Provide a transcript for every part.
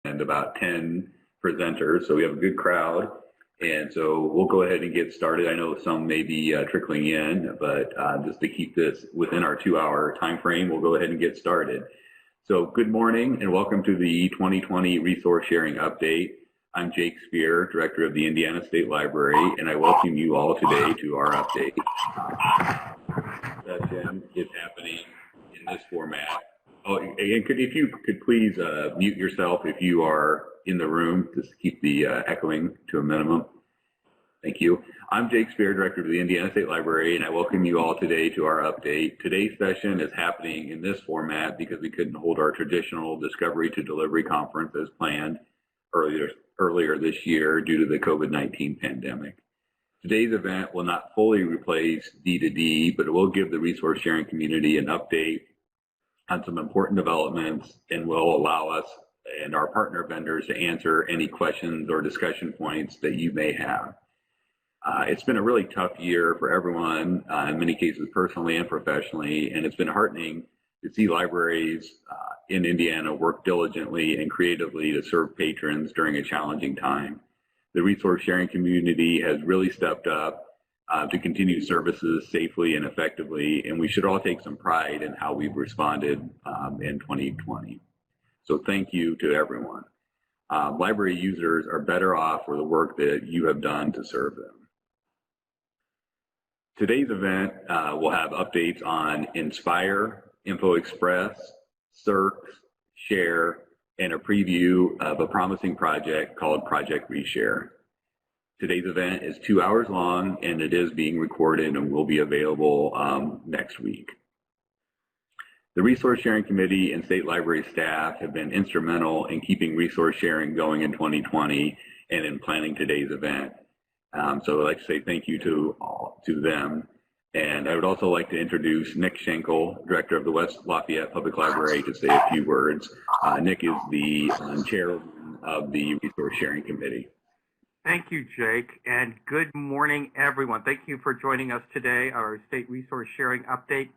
and about 10 presenters, so we have a good crowd. And so we'll go ahead and get started. I know some may be trickling in, but just to keep this within our 2-hour time frame, we'll go ahead and get started. So good morning and welcome to the 2020 Resource Sharing Update. I'm Jake Spear, Director of the Indiana State Library, and I welcome you all today to our update. Session is happening in this format. Oh, and if you could please mute yourself if you are in the room, just to keep the echoing to a minimum. Thank you. I'm Jake Spear, Director of the Indiana State Library, and I welcome you all today to our update. Today's session is happening in this format because we couldn't hold our traditional Discovery to Delivery conference as planned earlier this year due to the COVID-19 pandemic. Today's event will not fully replace D2D, but it will give the resource sharing community an update on some important developments and will allow us and our partner vendors to answer any questions or discussion points that you may have. It's been a really tough year for everyone, in many cases personally and professionally, and it's been heartening to see libraries in Indiana work diligently and creatively to serve patrons during a challenging time. The resource sharing community has really stepped up to continue services safely and effectively, and we should all take some pride in how we've responded in 2020. So thank you to everyone. Library users are better off for the work that you have done to serve them. Today's event will have updates on Inspire, Info Express, Search, Share, and a preview of a promising project called Project Reshare. Today's event is 2 hours long and it is being recorded and will be available next week. The Resource Sharing Committee and State Library staff have been instrumental in keeping resource sharing going in 2020 and in planning today's event. So I'd like to say thank you to them. And I would also like to introduce Nick Schenkel, Director of the West Lafayette Public Library, to say a few words. Nick is the chairman of the Resource Sharing Committee. Thank you, Jake, and good morning, everyone. Thank you for joining us today, our State Resource Sharing Update.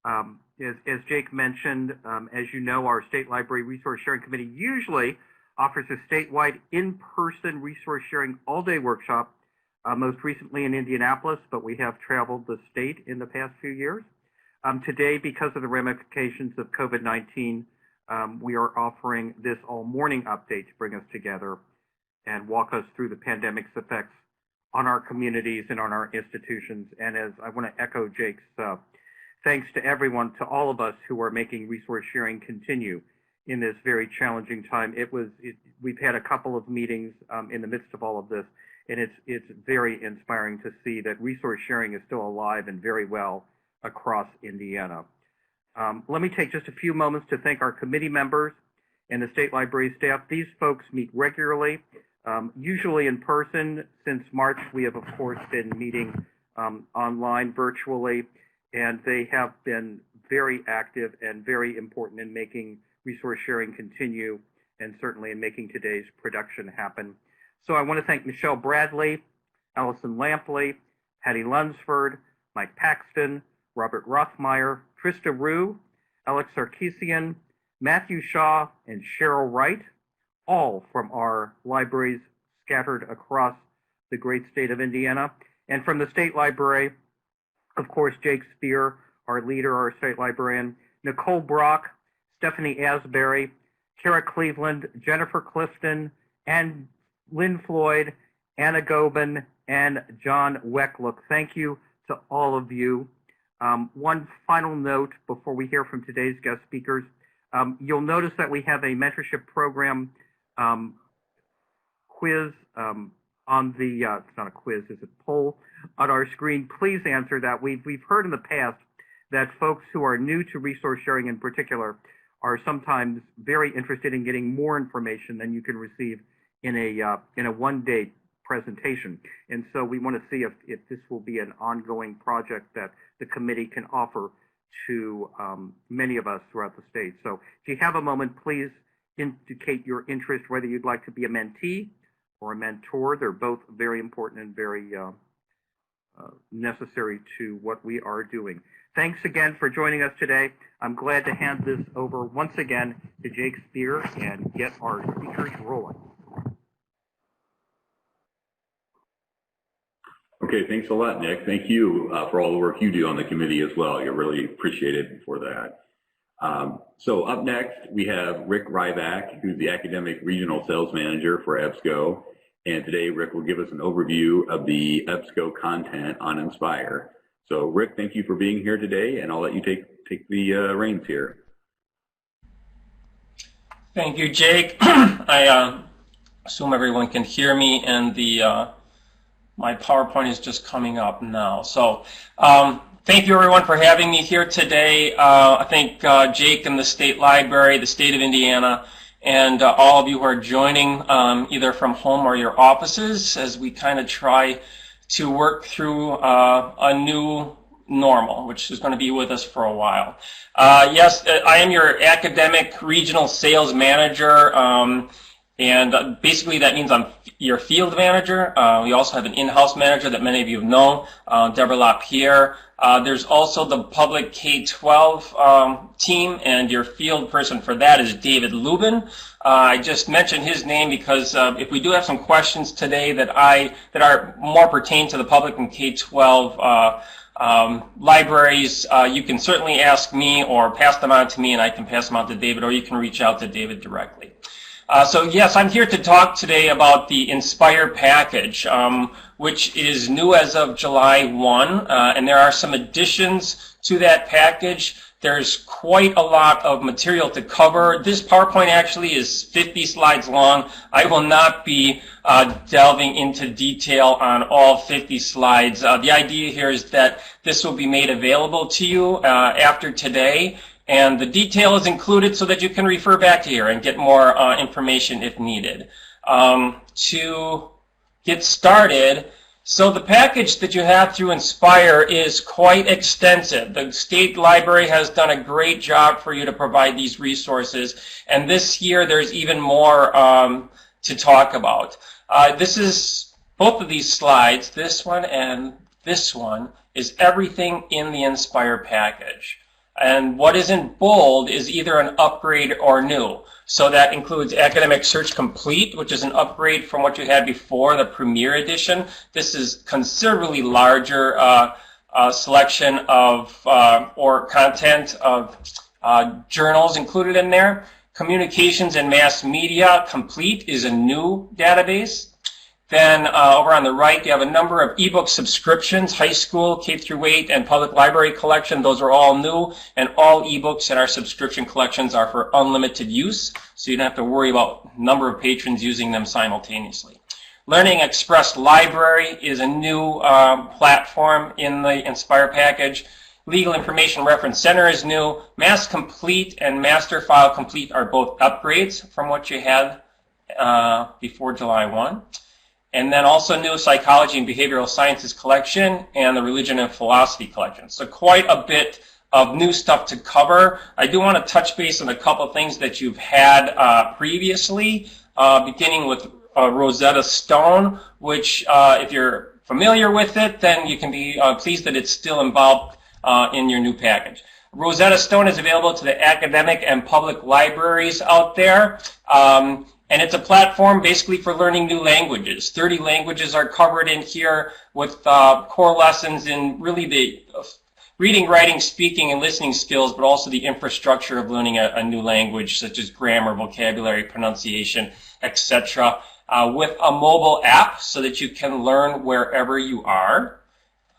As Jake mentioned, as you know, our State Library Resource Sharing Committee usually offers a statewide in-person resource sharing all-day workshop, most recently in Indianapolis, but we have traveled the state in the past few years. Today, because of the ramifications of COVID-19, we are offering this all-morning update to bring us together and walk us through the pandemic's effects on our communities and on our institutions. And as I want to echo Jake's thanks to everyone, to all of us who are making resource sharing continue in this very challenging time. We've had a couple of meetings in the midst of all of this, and it's very inspiring to see that resource sharing is still alive and very well across Indiana. Let me take just a few moments to thank our committee members and the State Library staff. These folks meet regularly, usually in person. Since March, we have, of course, been meeting online virtually, and they have been very active and very important in making resource sharing continue and certainly in making today's production happen. So I want to thank Michelle Bradley, Allison Lampley, Patty Lunsford, Mike Paxton, Robert Rothmeyer, Trista Rue, Alex Sarkeesian, Matthew Shaw, and Cheryl Wright, all from our libraries scattered across the great state of Indiana. And from the State Library, of course, Jake Spear, our leader, our state librarian, Nicole Brock, Stephanie Asbury, Kara Cleveland, Jennifer Clifton, and Lynn Floyd, Anna Gobin, and John Wecklook. Thank you to all of you. One final note before we hear from today's guest speakers. You'll notice that we have a mentorship program quiz on the, it's not a quiz, it's a poll on our screen. Please answer that. We've heard in the past that folks who are new to resource sharing in particular are sometimes very interested in getting more information than you can receive in a one-day presentation. And so we want to see if this will be an ongoing project that the committee can offer to many of us throughout the state. So if you have a moment, please indicate your interest, whether you'd like to be a mentee or a mentor. They're both very important and very necessary to what we are doing. Thanks again for joining us today. I'm glad to hand this over once again to Jake Spear and get our speakers rolling. Okay, thanks a lot, Nick. Thank you for all the work you do on the committee as well. You're really appreciated for that. So up next, we have Rick Ryback, who's the Academic Regional Sales Manager for EBSCO. And today, Rick will give us an overview of the EBSCO content on Inspire. So Rick, thank you for being here today, and I'll let you take the reins here. Thank you, Jake. I assume everyone can hear me, and my PowerPoint is just coming up now. So thank you, everyone, for having me here today. I thank Jake and the State Library, the state of Indiana, and all of you who are joining either from home or your offices as we kind of try to work through a new normal, which is going to be with us for a while. Yes, I am your academic regional sales manager, and basically that means I'm your field manager. We also have an in-house manager that many of you have known, Deborah LaPierre. There's also the public K-12 team, and your field person for that is David Lubin. I just mentioned his name because if we do have some questions today that are more pertain to the public and K-12 libraries, you can certainly ask me or pass them on to me, and I can pass them on to David, or you can reach out to David directly. So yes, I'm here to talk today about the Inspire package, which is new as of July 1, and there are some additions to that package. There's quite a lot of material to cover. This PowerPoint actually is 50 slides long. I will not be delving into detail on all 50 slides. The idea here is that this will be made available to you after today, and the detail is included so that you can refer back here and get more information if needed. To get started, so the package that you have through Inspire is quite extensive. The State Library has done a great job for you to provide these resources, and this year there's even more to talk about. This is both of these slides, this one and this one, is everything in the Inspire package. And what is in bold is either an upgrade or new. So that includes Academic Search Complete, which is an upgrade from what you had before, the Premier Edition. This is considerably larger selection of or content of journals included in there. Communications and Mass Media Complete is a new database. Then over on the right, you have a number of ebook subscriptions, high school, K-8, and public library collection. Those are all new, and all ebooks in our subscription collections are for unlimited use, so you don't have to worry about number of patrons using them simultaneously. Learning Express Library is a new platform in the Inspire package. Legal Information Reference Center is new. Mass Complete and Master File Complete are both upgrades from what you had before July 1. And then also new Psychology and Behavioral Sciences collection and the Religion and Philosophy collection. So quite a bit of new stuff to cover. I do want to touch base on a couple of things that you've had previously, beginning with Rosetta Stone, which if you're familiar with it, then you can be pleased that it's still involved in your new package. Rosetta Stone is available to the academic and public libraries out there. And it's a platform basically for learning new languages. 30 languages are covered in here with core lessons in really the reading, writing, speaking, and listening skills, but also the infrastructure of learning a new language, such as grammar, vocabulary, pronunciation, etc., with a mobile app so that you can learn wherever you are.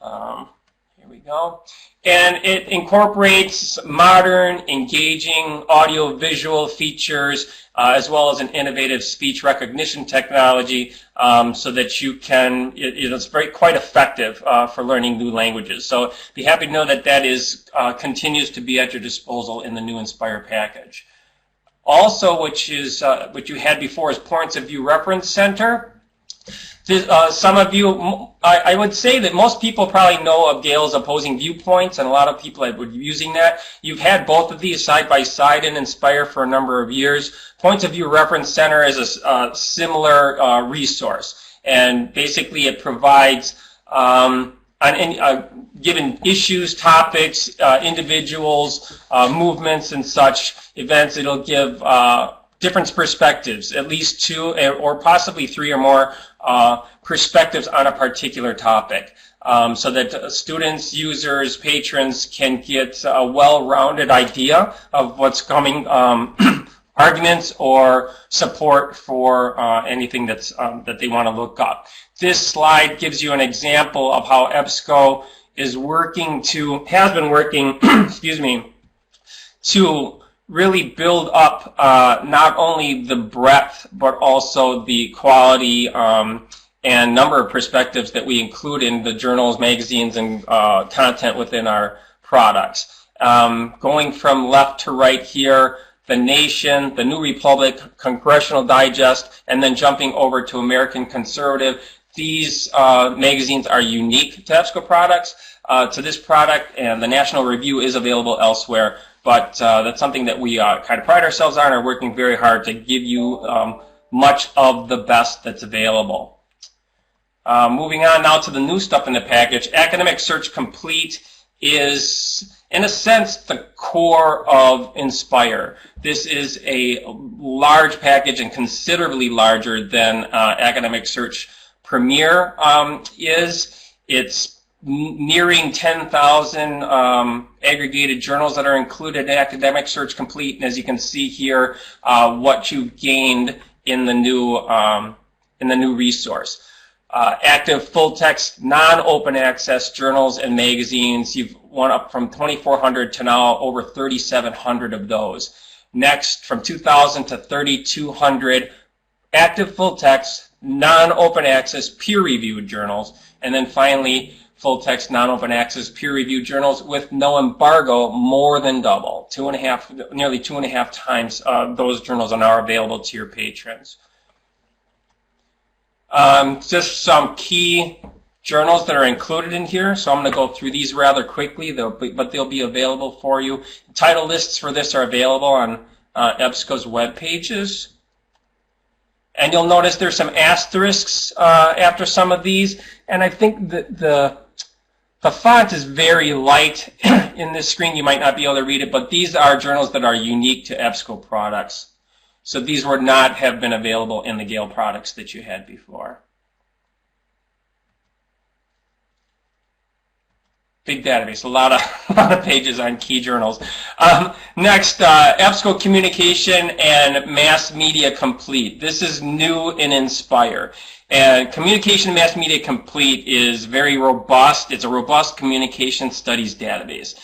Here we go. And it incorporates modern, engaging audio-visual features as well as an innovative speech recognition technology so that you can, it's quite effective for learning new languages. So be happy to know that that is continues to be at your disposal in the new Inspire package. Also, which you had before, is Points of View Reference Center. Some of you, I would say that most people probably know of Gale's Opposing Viewpoints, and a lot of people would be using that. You've had both of these side by side in Inspire for a number of years. Points of View Reference Center is a similar resource, and basically it provides on any given issues, topics, individuals, movements, and such events. It'll give different perspectives, at least 2 or possibly 3 or more perspectives on a particular topic, so that students, users, patrons can get a well-rounded idea of what's coming, arguments or support for anything that's, that they want to look up. This slide gives you an example of how EBSCO is working to, has been working, excuse me, to really build up not only the breadth but also the quality and number of perspectives that we include in the journals, magazines, and content within our products. Going from left to right here, The Nation, The New Republic, Congressional Digest, and then jumping over to American Conservative. These magazines are unique to EBSCO products. To this product, and the National Review is available elsewhere, but that's something that we kind of pride ourselves on, are working very hard to give you much of the best that's available. Moving on now to the new stuff in the package. Academic Search Complete is, in a sense, the core of Inspire. This is a large package and considerably larger than Academic Search Premier is. It's nearing 10,000 aggregated journals that are included in Academic Search Complete, and as you can see here, what you've gained in the new resource. Active full-text, non-open access journals and magazines. You've went up from 2,400 to now over 3,700 of those. Next, from 2,000 to 3,200 active full-text, non-open access, peer-reviewed journals. And then finally, full-text, non-open access, peer-reviewed journals with no embargo, more than double. Nearly 2.5 times those journals are now available to your patrons. Just some key journals that are included in here, so I'm going to go through these rather quickly, but they'll be available for you. Title lists for this are available on EBSCO's web pages. And you'll notice there's some asterisks after some of these, and I think that the font is very light in this screen. You might not be able to read it, but these are journals that are unique to EBSCO products. So these would not have been available in the Gale products that you had before. Big database, a lot of pages on key journals. Next, EBSCO Communication and Mass Media Complete. This is new in Inspire. And Communication and Mass Media Complete is very robust. It's a robust communication studies database.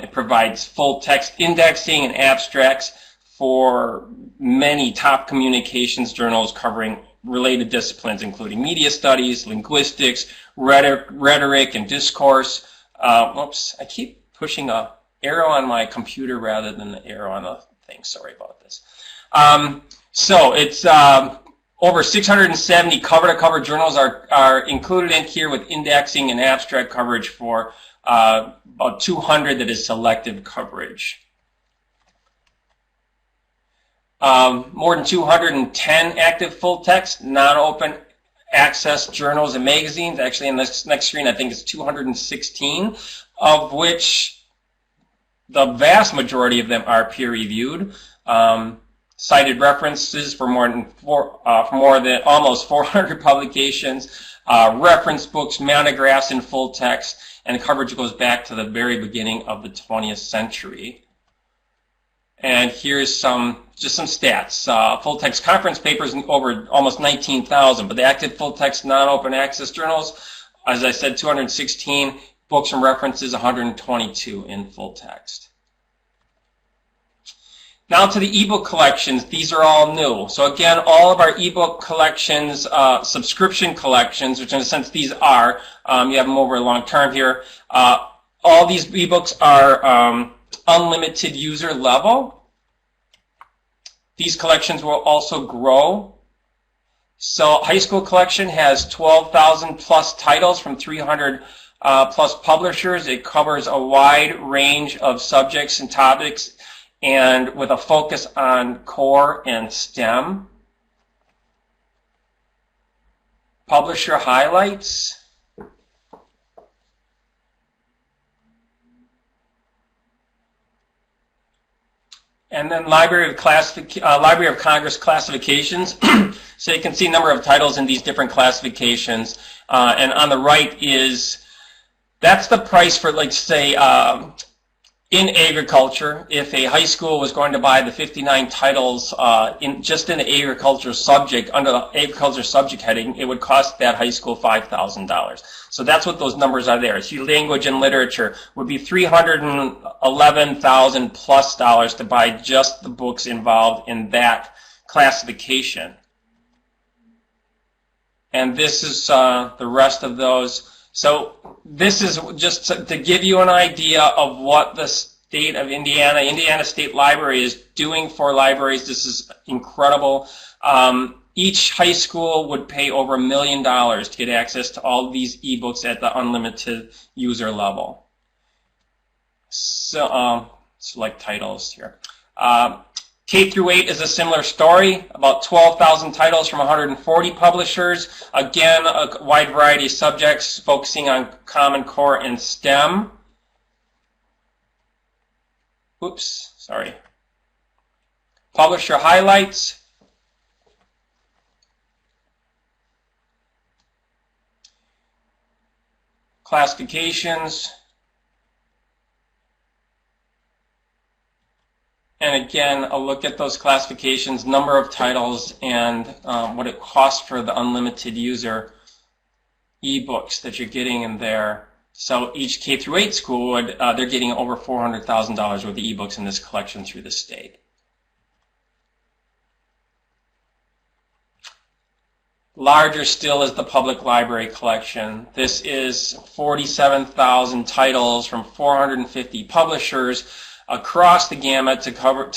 It provides full text indexing and abstracts for many top communications journals covering related disciplines, including media studies, linguistics, rhetoric, and discourse. Oops, I keep pushing a arrow on my computer rather than the arrow on the thing. Sorry about this. So it's over 670 cover-to-cover journals are included in here with indexing and abstract coverage for about 200 that is selective coverage. More than 210 active full-text, non-open access journals and magazines. Actually, in this next screen, I think it's 216, of which the vast majority of them are peer-reviewed. Cited references for more than almost 400 publications, reference books, monographs in full text, and coverage goes back to the very beginning of the 20th century. And here's just some stats. Full-text conference papers over almost 19,000, but the active full-text non-open access journals, as I said, 216, books and references 122 in full text. Now to the ebook collections. These are all new. So again, all of our ebook collections, subscription collections, which in a sense these are, you have them over a long term here. All these ebooks are unlimited user level. These collections will also grow. So high school collection has 12,000 plus titles from 300 plus publishers. It covers a wide range of subjects and topics, and with a focus on core and STEM. Publisher highlights. And then Library of Congress classifications. So you can see a number of titles in these different classifications. And on the right that's the price for, like, say, in agriculture. If a high school was going to buy the 59 titles just in the agriculture subject, under the agriculture subject heading, it would cost that high school $5,000. So that's what those numbers are there. See, language and literature would be $311,000 plus to buy just the books involved in that classification. And this is the rest of those. So this is just to give you an idea of what the state of Indiana State Library is doing for libraries. This is incredible. Each high school would pay over $1 million to get access to all of these ebooks at the unlimited user level. So, select titles here. K through 8 is a similar story, about 12,000 titles from 140 publishers. Again, a wide variety of subjects focusing on Common Core and STEM. Oops, sorry. Publisher highlights. Classifications. And again, a look at those classifications, number of titles, and what it costs for the unlimited user ebooks that you're getting in there. So each K through 8 school would, they're getting over $400,000 worth of ebooks in this collection through the state. Larger still is the public library collection. This is 47,000 titles from 450 publishers across the gamut to cover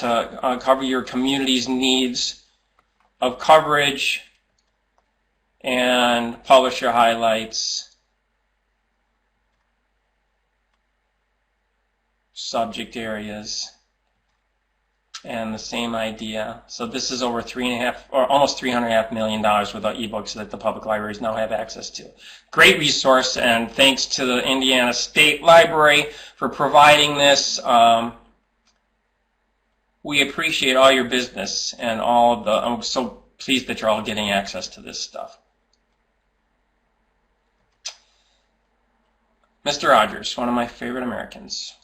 your community's needs of coverage and publisher highlights, subject areas, and the same idea. So this is over almost $3.5 million worth of ebooks that the public libraries now have access to. Great resource, and thanks to the Indiana State Library for providing this. We appreciate all your business and all of the, I'm so pleased that you're all getting access to this stuff. Mr. Rogers, one of my favorite Americans.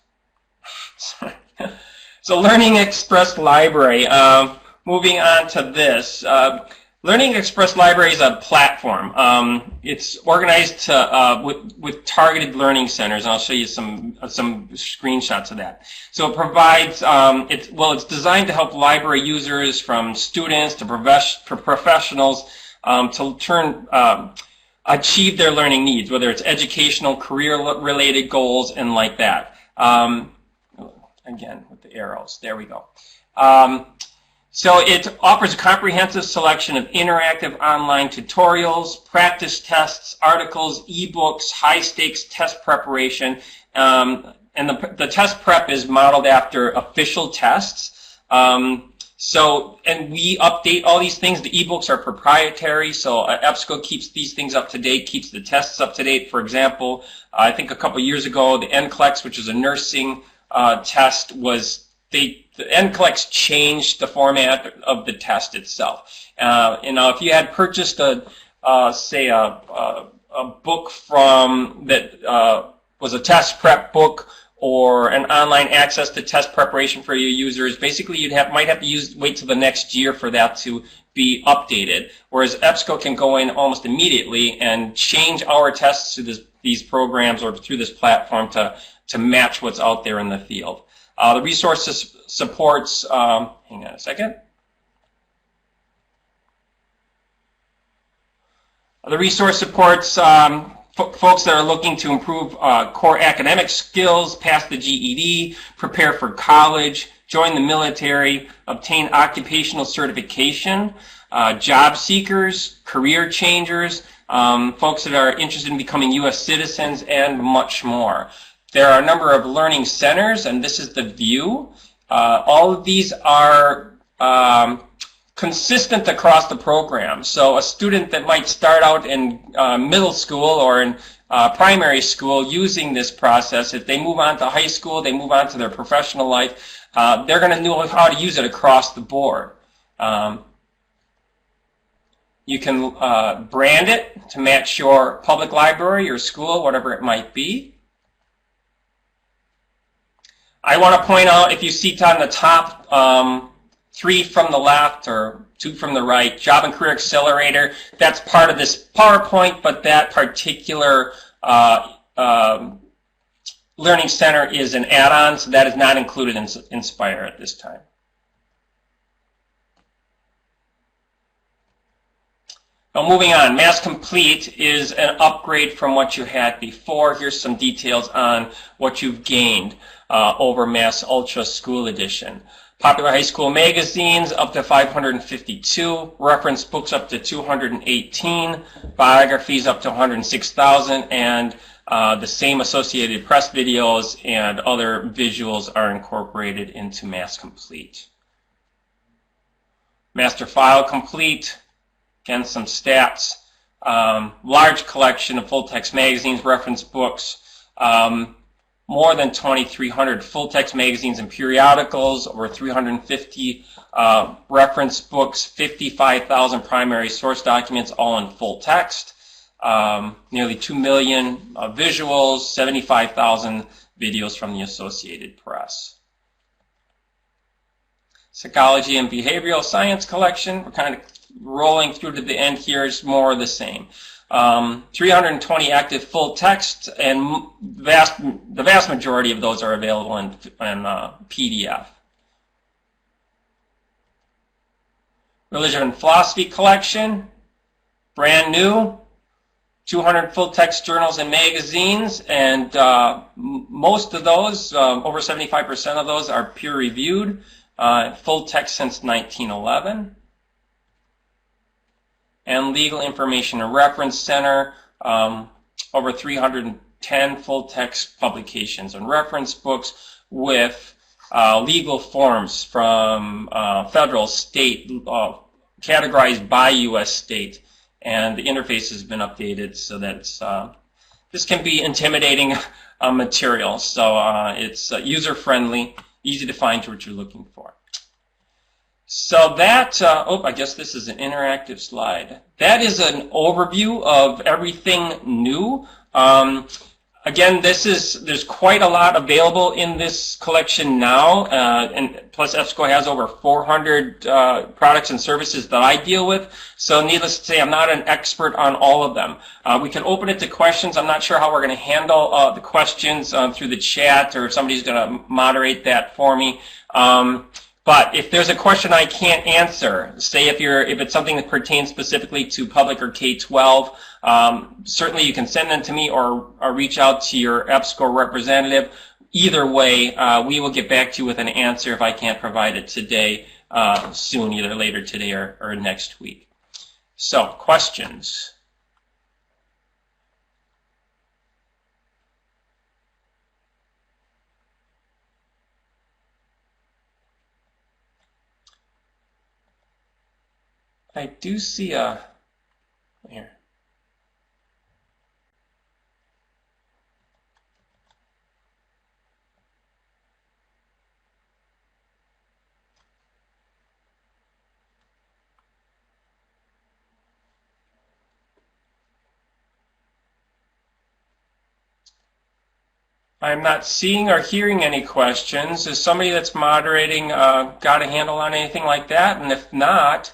So Learning Express Library, moving on to this. Learning Express Library is a platform. It's organized to, with targeted learning centers, and I'll show you some screenshots of that. So it provides, it's designed to help library users, from students to professionals, to achieve their learning needs, whether it's educational, career-related goals, and like that. Again, with the arrows, there we go. So it offers a comprehensive selection of interactive online tutorials, practice tests, articles, ebooks, high-stakes test preparation, and the test prep is modeled after official tests. And we update all these things. The ebooks are proprietary, so EBSCO keeps these things up to date, keeps the tests up to date. For example, I think a couple years ago, the NCLEX, which is a nursing test, the NCLEX changed the format of the test itself. If you had purchased a book from that was a test prep book or an online access to test preparation for your users, basically you might have to wait till the next year for that to be updated. Whereas EBSCO can go in almost immediately and change our tests to these programs or through this platform to match what's out there in the field. The resources supports, hang on a second. The resource supports folks that are looking to improve core academic skills, pass the GED, prepare for college, join the military, obtain occupational certification, job seekers, career changers, folks that are interested in becoming U.S. citizens, and much more. There are a number of learning centers, and this is the view. All of these are consistent across the program. So a student that might start out in middle school or in primary school using this process, if they move on to high school, they move on to their professional life, they're going to know how to use it across the board. You can brand it to match your public library, your school, whatever it might be. I want to point out, if you see on the top, 3 from the left or 2 from the right, Job and Career Accelerator, that's part of this PowerPoint, but that particular Learning Center is an add-on, so that is not included in Inspire at this time. Now moving on, Mass Complete is an upgrade from what you had before. Here's some details on what you've gained over Mass Ultra School Edition. Popular high school magazines up to 552, reference books up to 218, biographies up to 106,000, and the same Associated Press videos and other visuals are incorporated into Mass Complete. Master File Complete, again some stats, large collection of full-text magazines, reference books, more than 2,300 full-text magazines and periodicals, over 350 reference books, 55,000 primary source documents, all in full text, nearly 2 million visuals, 75,000 videos from the Associated Press. Psychology and Behavioral Science Collection, we're kind of rolling through to the end here, is more of the same. 320 active full text, and the vast majority of those are available in PDF. Religion and Philosophy Collection, brand new, 200 full text journals and magazines, and most of those, over 75% of those, are peer reviewed, full text since 1911. And Legal Information and Reference Center, over 310 full-text publications and reference books with legal forms from federal, state, categorized by U.S. state, and the interface has been updated so that it's, this can be intimidating material, so it's user-friendly, easy to find what you're looking for. So that, I guess this is an interactive slide. That is an overview of everything new. Again, there's quite a lot available in this collection now, and plus EBSCO has over 400 products and services that I deal with. So needless to say, I'm not an expert on all of them. We can open it to questions. I'm not sure how we're going to handle the questions through the chat, or if somebody's going to moderate that for me. But if there's a question I can't answer, say if it's something that pertains specifically to public or K-12, certainly you can send them to me or reach out to your EBSCO representative. Either way, we will get back to you with an answer if I can't provide it today, soon, either later today or next week. So, questions? I do see a, here. I'm not seeing or hearing any questions. Is somebody that's moderating got a handle on anything like that? And if not,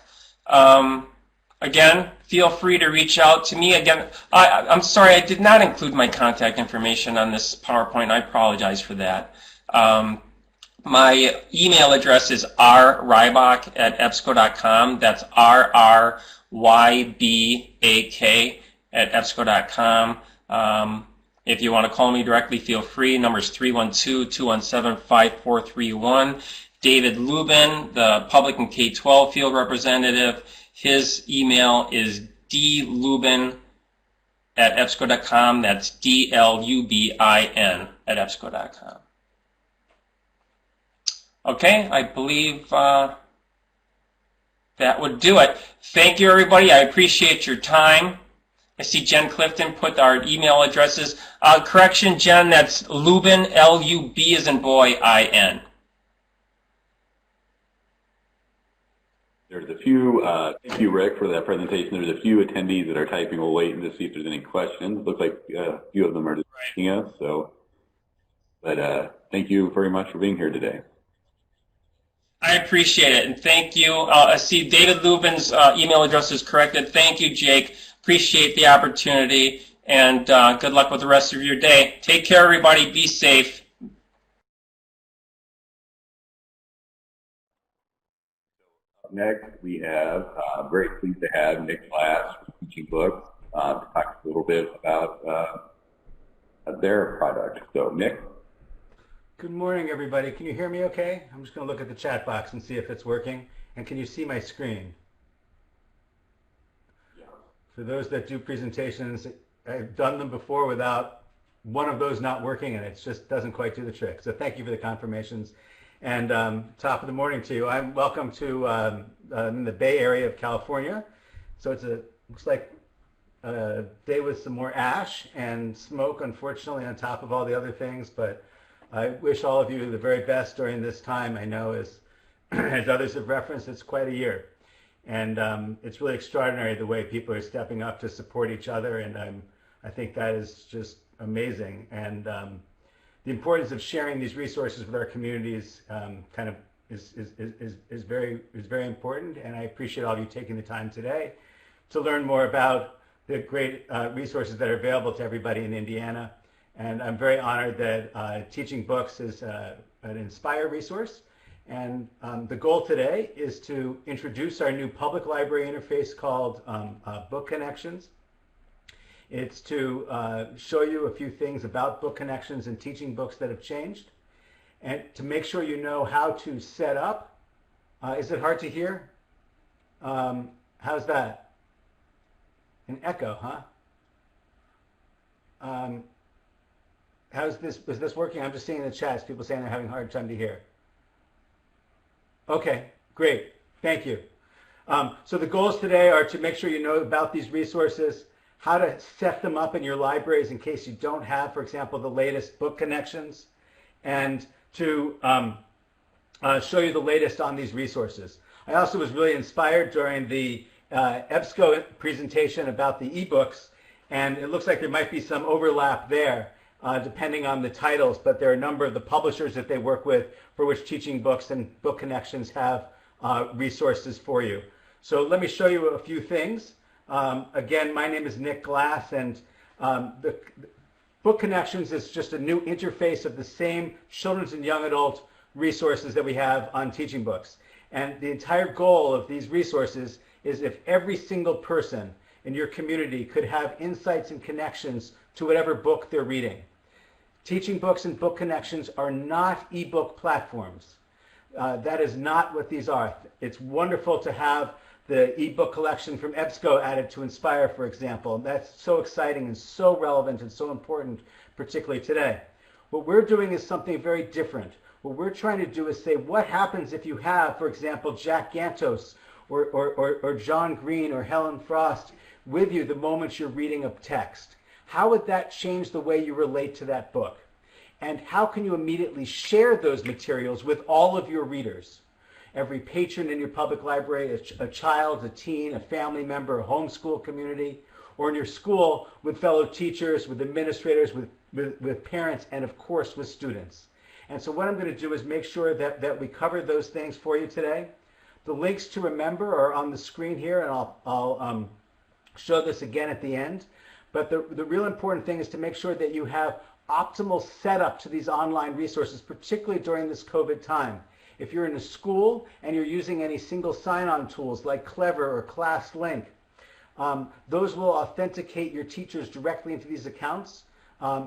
again, feel free to reach out to me. Again, I'm sorry, I did not include my contact information on this PowerPoint. I apologize for that. My email address is rrybak@ebsco.com. That's rrybak@ebsco.com. If you want to call me directly, feel free. Number's 312-217-5431. David Lubin, the Public and K-12 field representative, his email is dlubin@ebsco.com. That's DLUBIN@ebsco.com. Okay, I believe that would do it. Thank you, everybody. I appreciate your time. I see Jen Clifton put our email addresses. Correction, Jen, that's Lubin, L-U-B as in boy, I-N. There's a few, thank you, Rick, for that presentation. There's a few attendees that are typing. We'll wait and to see if there's any questions. Looks like a few of them are just asking us. So, but thank you very much for being here today. I appreciate it, and thank you. I see David Lubin's email address is corrected. Thank you, Jake. Appreciate the opportunity, and good luck with the rest of your day. Take care, everybody. Be safe. Next, we have, very pleased to have Nick Glass from Teaching Books to talk a little bit about their product. So, Nick. Good morning, everybody. Can you hear me okay? I'm just going to look at the chat box and see if it's working. And can you see my screen? Yeah. For those that do presentations, I've done them before without one of those not working, and it just doesn't quite do the trick. So thank you for the confirmations. And top of the morning to you. I'm welcome to in the Bay Area of California. So it's looks like a day with some more ash and smoke, unfortunately, on top of all the other things. But I wish all of you the very best during this time. I know, as others have referenced, it's quite a year. And it's really extraordinary the way people are stepping up to support each other. And I think that is just amazing. And the importance of sharing these resources with our communities kind of is very important. And I appreciate all of you taking the time today to learn more about the great resources that are available to everybody in Indiana. And I'm very honored that Teaching Books is an Inspire resource. And the goal today is to introduce our new public library interface called Book Connections. It's to show you a few things about Book Connections and Teaching Books that have changed, and to make sure you know how to set up. Is it hard to hear? How's that? An echo, huh? How's this? Is this working? I'm just seeing in the chats people saying they're having a hard time to hear. Okay, great. Thank you. So the goals today are to make sure you know about these resources, how to set them up in your libraries in case you don't have, for example, the latest Book Connections, and to show you the latest on these resources. I also was really inspired during the EBSCO presentation about the ebooks, and it looks like there might be some overlap there depending on the titles, but there are a number of the publishers that they work with for which Teaching Books and Book Connections have resources for you. So let me show you a few things. Again, my name is Nick Glass, and the Book Connections is just a new interface of the same children's and young adult resources that we have on Teaching Books. And the entire goal of these resources is if every single person in your community could have insights and connections to whatever book they're reading. Teaching Books and Book Connections are not ebook platforms. That is not what these are. It's wonderful to have the ebook collection from EBSCO added to Inspire, for example. That's so exciting and so relevant and so important, particularly today. What we're doing is something very different. What we're trying to do is say, what happens if you have, for example, Jack Gantos or John Green or Helen Frost with you the moment you're reading a text? How would that change the way you relate to that book? And how can you immediately share those materials with all of your readers? Every patron in your public library, a child, a teen, a family member, a homeschool community, or in your school with fellow teachers, with administrators, with parents, and of course with students. And so what I'm going to do is make sure that we cover those things for you today. The links to remember are on the screen here, and I'll show this again at the end. But the real important thing is to make sure that you have optimal setup to these online resources, particularly during this COVID time. If you're in a school and you're using any single sign-on tools like Clever or ClassLink, those will authenticate your teachers directly into these accounts.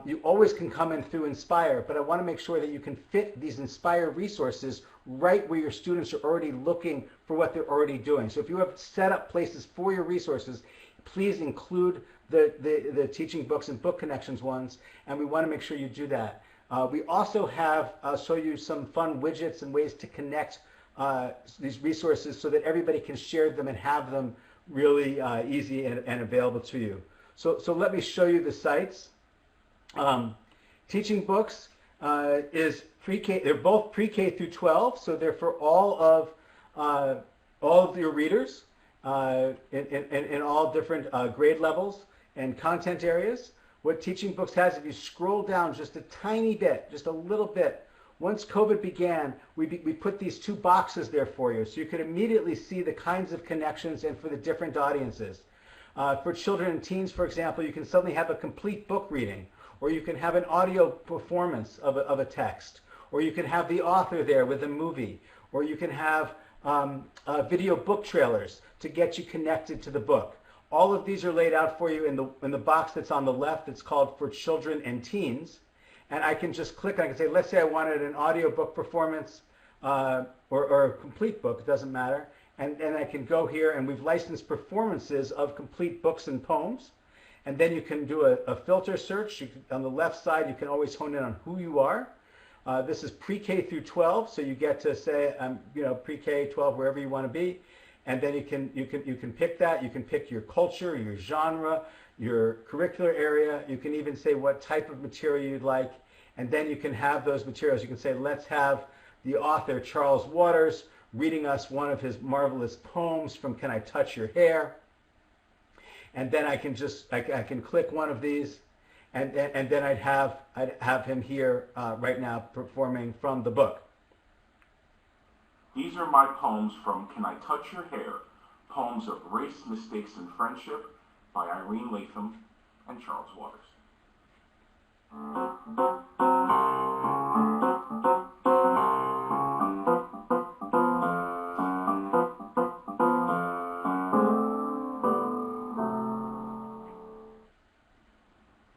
You always can come in through Inspire, but I want to make sure that you can fit these Inspire resources right where your students are already looking for what they're already doing. So if you have set up places for your resources, please include the Teaching Books and Book Connections ones, and we want to make sure you do that. We also have, I'll show you some fun widgets and ways to connect these resources so that everybody can share them and have them really easy and available to you. So let me show you the sites. Teaching Books is pre-K, they're both pre-K through 12, so they're for all of all of your readers in all different grade levels and content areas. What Teaching Books has, if you scroll down just a tiny bit, just a little bit, once COVID began, we put these two boxes there for you, so you could immediately see the kinds of connections and for the different audiences. For children and teens, for example, you can suddenly have a complete book reading, or you can have an audio performance of a text, or you can have the author there with a movie, or you can have video book trailers to get you connected to the book. All of these are laid out for you in the box that's on the left. It's called For Children and Teens. And I can just click, and I can say, let's say I wanted an audio book performance or a complete book, it doesn't matter. And I can go here, and we've licensed performances of complete books and poems. And then you can do a filter search. On the left side, you can always hone in on who you are. This is pre-K through 12, so you get to say, pre-K, 12, wherever you want to be. And then you can pick that. You can pick your culture, your genre, your curricular area. You can even say what type of material you'd like. And then you can have those materials. You can say, let's have the author, Charles Waters, reading us one of his marvelous poems from Can I Touch Your Hair? And then I can click one of these, and then I'd have him here right now performing from the book. These are my poems from Can I Touch Your Hair? Poems of Race, Mistakes, and Friendship by Irene Latham and Charles Waters.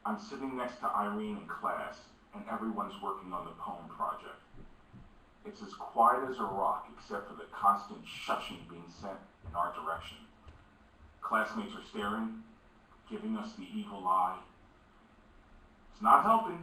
I'm sitting next to Irene in class, and everyone's working on the poem project. It's as quiet as a rock, except for the constant shushing being sent in our direction. Classmates are staring, giving us the evil eye. It's not helping.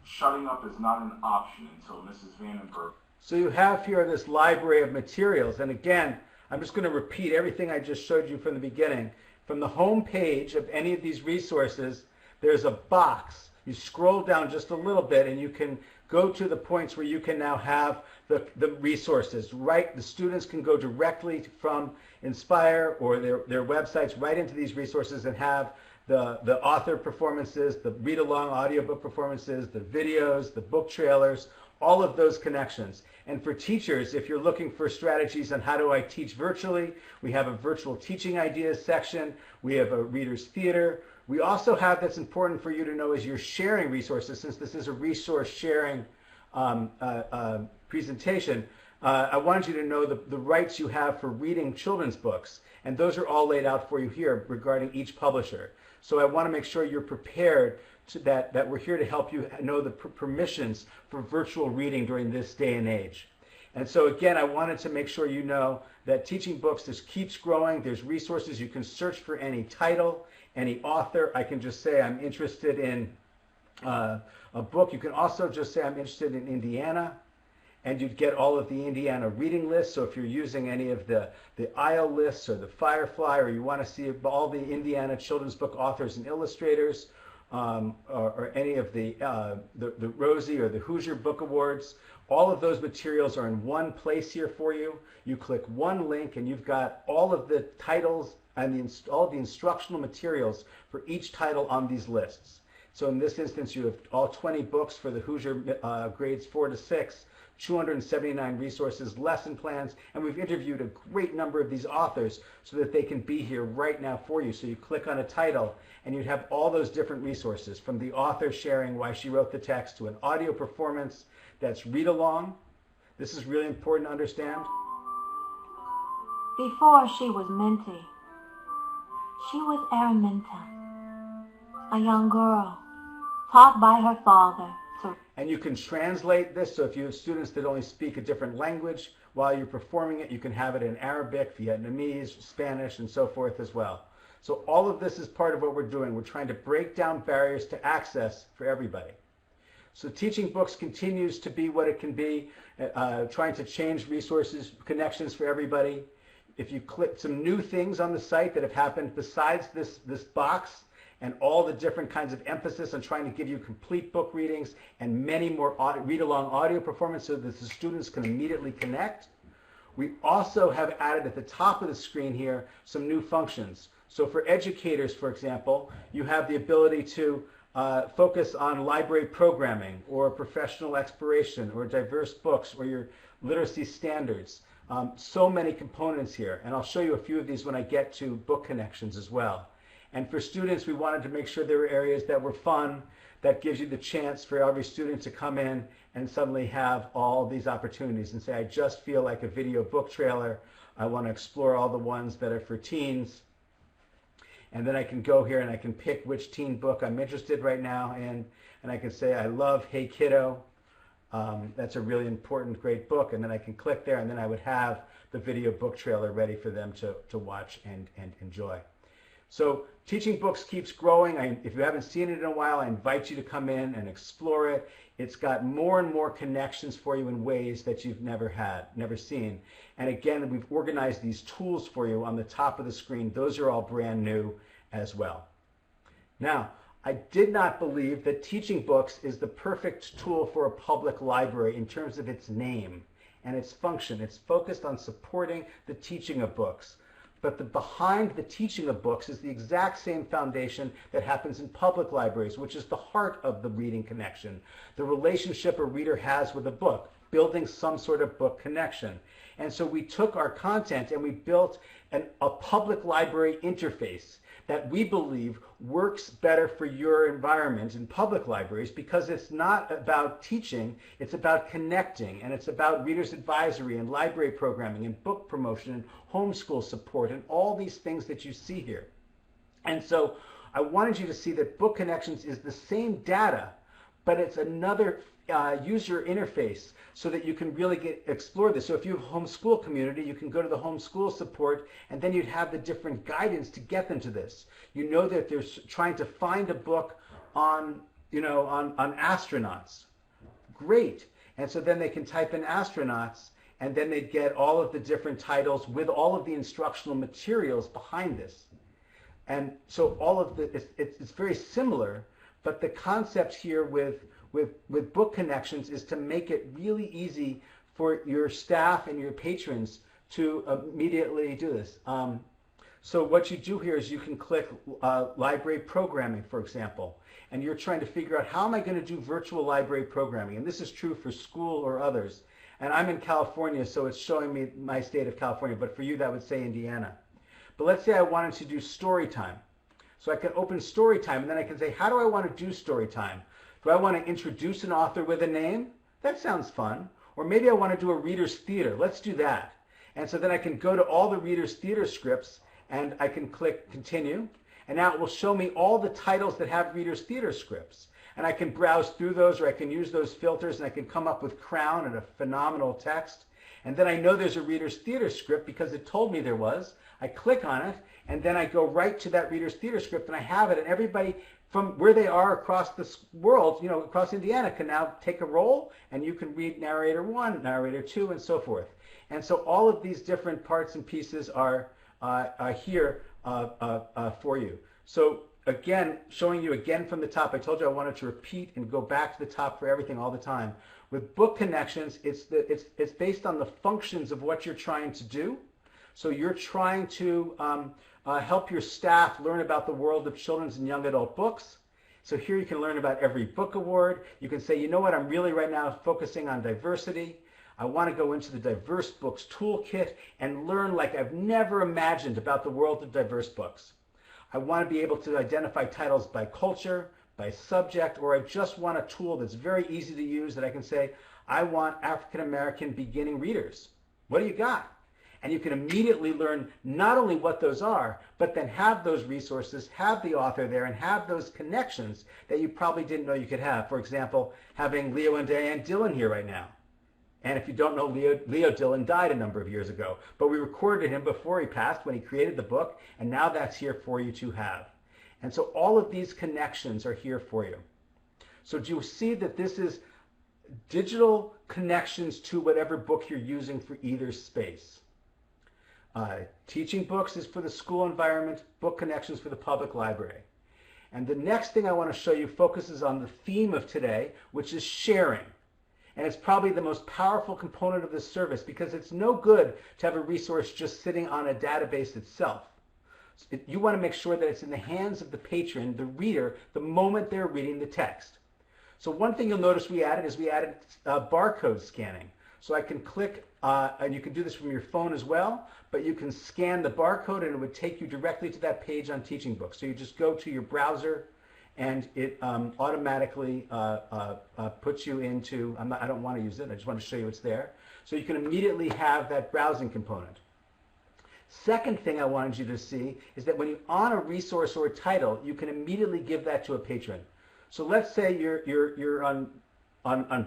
Shutting up is not an option until Mrs. Vandenberg. So you have here this library of materials. And again, I'm just going to repeat everything I just showed you from the beginning. From the home page of any of these resources, there's a box. You scroll down just a little bit, and you can go to the points where you can now have the resources. Right, the students can go directly from Inspire or their websites right into these resources and have the author performances, the read-along audiobook performances, the videos, the book trailers, all of those connections. And for teachers, if you're looking for strategies on how do I teach virtually, we have a virtual teaching ideas section. We have a reader's theater. We also have, that's important for you to know, is you're sharing resources. Since this is a resource sharing presentation, I wanted you to know the rights you have for reading children's books. And those are all laid out for you here regarding each publisher. So I want to make sure you're prepared that we're here to help you know the permissions for virtual reading during this day and age. And so again, I wanted to make sure you know that Teaching Books just keeps growing. There's resources. You can search for any title, any author. I can just say I'm interested in a book. You can also just say I'm interested in Indiana, and you'd get all of the Indiana reading lists. So if you're using any of the ISL lists or the Firefly, or you want to see all the Indiana children's book authors and illustrators, or any of the Rosie or the Hoosier Book Awards, all of those materials are in one place here for you. You click one link, and you've got all of the titles and all of the instructional materials for each title on these lists. So in this instance, you have all 20 books for the Hoosier grades 4 to 6, 279 resources, lesson plans, and we've interviewed a great number of these authors so that they can be here right now for you. So you click on a title, and you'd have all those different resources, from the author sharing why she wrote the text to an audio performance that's read along. This is really important to understand. Before she was Minty, she was Araminta, a young girl taught by her father to... And you can translate this, so if you have students that only speak a different language, while you're performing it, you can have it in Arabic, Vietnamese, Spanish, and so forth as well. So all of this is part of what we're doing. We're trying to break down barriers to access for everybody. So Teaching Books continues to be what it can be, trying to change resources, connections for everybody. If you click some new things on the site that have happened besides this box and all the different kinds of emphasis on trying to give you complete book readings and many more read-along audio performances so that the students can immediately connect, We also have added at the top of the screen here some new functions. So for educators, for example, you have the ability to focus on library programming or professional exploration or diverse books or your literacy standards. So many components here, and I'll show you a few of these when I get to book connections as well. And for students, we wanted to make sure there were areas that were fun, that gives you the chance for every student to come in and suddenly have all these opportunities and say, I just feel like a video book trailer. I want to explore all the ones that are for teens. And then I can go here and I can pick which teen book I'm interested right now in, and I can say, I love Hey Kiddo. That's a really important, great book. And then I can click there, and then I would have the video book trailer ready for them to watch and enjoy. So Teaching Books keeps growing. If you haven't seen it in a while, I invite you to come in and explore it. It's got more and more connections for you in ways that you've never seen. And again, we've organized these tools for you on the top of the screen. Those are all brand new as well. Now, I did not believe that Teaching Books is the perfect tool for a public library in terms of its name and its function. It's focused on supporting the teaching of books. But behind the teaching of books is the exact same foundation that happens in public libraries, which is the heart of the reading connection, the relationship a reader has with a book, building some sort of book connection. And so we took our content and we built a public library interface that we believe works better for your environment in public libraries, because it's not about teaching, it's about connecting, and it's about readers advisory and library programming and book promotion and homeschool support and all these things that you see here. And so I wanted you to see that Book Connections is the same data, but it's another user interface so that you can really explore this. So if you have a homeschool community, you can go to the homeschool support, and then you'd have the different guidance to get them to this. You know that they're trying to find a book on astronauts. Great. And so then they can type in astronauts, and then they'd get all of the different titles with all of the instructional materials behind this. And so all of it's very similar, but the concept here with Book Connections is to make it really easy for your staff and your patrons to immediately do this. So what you do here is you can click library programming, for example, and you're trying to figure out, how am I going to do virtual library programming? And this is true for school or others. And I'm in California, so it's showing me my state of California, but for you that would say Indiana. But let's say I wanted to do story time. So I can open story time, and then I can say, how do I want to do story time? Do I want to introduce an author with a name? That sounds fun. Or maybe I want to do a reader's theater. Let's do that. And so then I can go to all the reader's theater scripts, and I can click continue. And now it will show me all the titles that have reader's theater scripts. And I can browse through those, or I can use those filters, and I can come up with Crown and a phenomenal text. And then I know there's a reader's theater script because it told me there was. I click on it, and then I go right to that reader's theater script, and I have it. And everybody from where they are across the world, across Indiana, can now take a role, and you can read narrator 1, narrator 2, and so forth. And so all of these different parts and pieces are here for you. So again, showing you again from the top, I told you I wanted to repeat and go back to the top for everything all the time. With Book Connections, it's based on the functions of what you're trying to do. So you're trying to help your staff learn about the world of children's and young adult books. So here you can learn about every book award. You can say, you know what, I'm really right now focusing on diversity. I want to go into the Diverse Books Toolkit and learn like I've never imagined about the world of diverse books. I want to be able to identify titles by culture, by subject, or I just want a tool that's very easy to use that I can say, I want African American beginning readers. What do you got? And you can immediately learn not only what those are, but then have those resources, have the author there, and have those connections that you probably didn't know you could have. For example, having Leo and Diane Dillon here right now. And if you don't know, Leo Dillon died a number of years ago, but we recorded him before he passed when he created the book, and now that's here for you to have. And so all of these connections are here for you. So do you see that this is digital connections to whatever book you're using for either space? Teaching Books is for the school environment, Book Connections for the public library. And the next thing I want to show you focuses on the theme of today, which is sharing. And it's probably the most powerful component of this service because it's no good to have a resource just sitting on a database itself. You want to make sure that it's in the hands of the patron, the reader, the moment they're reading the text. So one thing you'll notice we added barcode scanning. So I can click, and you can do this from your phone as well, but you can scan the barcode and it would take you directly to that page on Teaching Books. So you just go to your browser and it automatically puts you into, I don't want to use it, I just want to show you it's there. So you can immediately have that browsing component. Second thing I wanted you to see is that when you on a resource or a title, you can immediately give that to a patron. So let's say you're on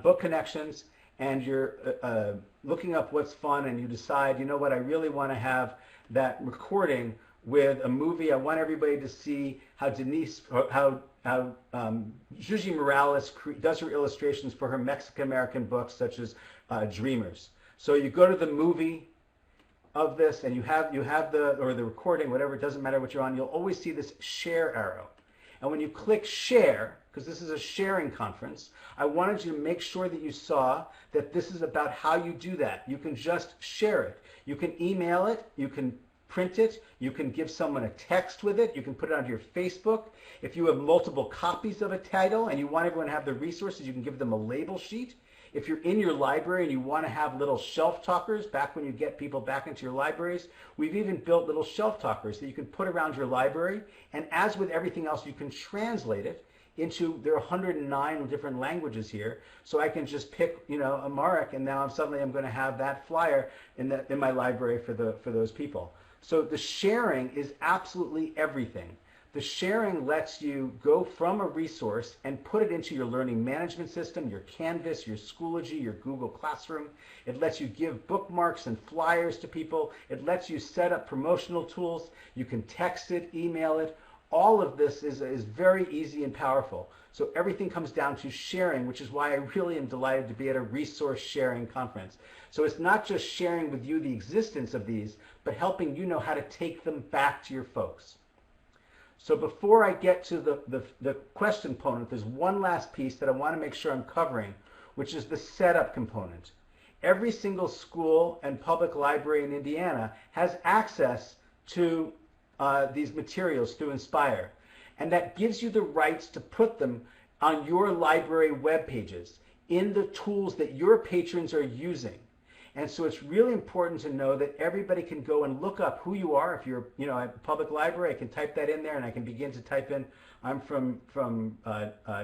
Book Connections and you're looking up what's fun and you decide, you know what, I really want to have that recording with a movie. I want everybody to see how Gigi Morales does her illustrations for her Mexican-American books such as Dreamers. So you go to the movie of this and you have the recording, whatever, it doesn't matter what you're on, you'll always see this share arrow. And when you click share, because this is a sharing conference, I wanted you to make sure that you saw that this is about how you do that. You can just share it. You can email it, you can print it, you can give someone a text with it, you can put it onto your Facebook. If you have multiple copies of a title and you want everyone to have the resources, you can give them a label sheet. If you're in your library and you want to have little shelf talkers, back when you get people back into your libraries, we've even built little shelf talkers that you can put around your library, and as with everything else, you can translate it into, there are 109 different languages here, so I can just pick, Amharic, and now suddenly I'm going to have that flyer in my library for those people. So the sharing is absolutely everything. The sharing lets you go from a resource and put it into your learning management system, your Canvas, your Schoology, your Google Classroom. It lets you give bookmarks and flyers to people. It lets you set up promotional tools. You can text it, email it. All of this is very easy and powerful. So everything comes down to sharing, which is why I really am delighted to be at a resource sharing conference. So it's not just sharing with you the existence of these, but helping you know how to take them back to your folks. So before I get to the question component, there's one last piece that I want to make sure I'm covering, which is the setup component. Every single school and public library in Indiana has access to these materials through Inspire. And that gives you the rights to put them on your library web pages in the tools that your patrons are using. And so it's really important to know that everybody can go and look up who you are. If you're, at a public library, I can type that in there and I can begin to type in, I'm from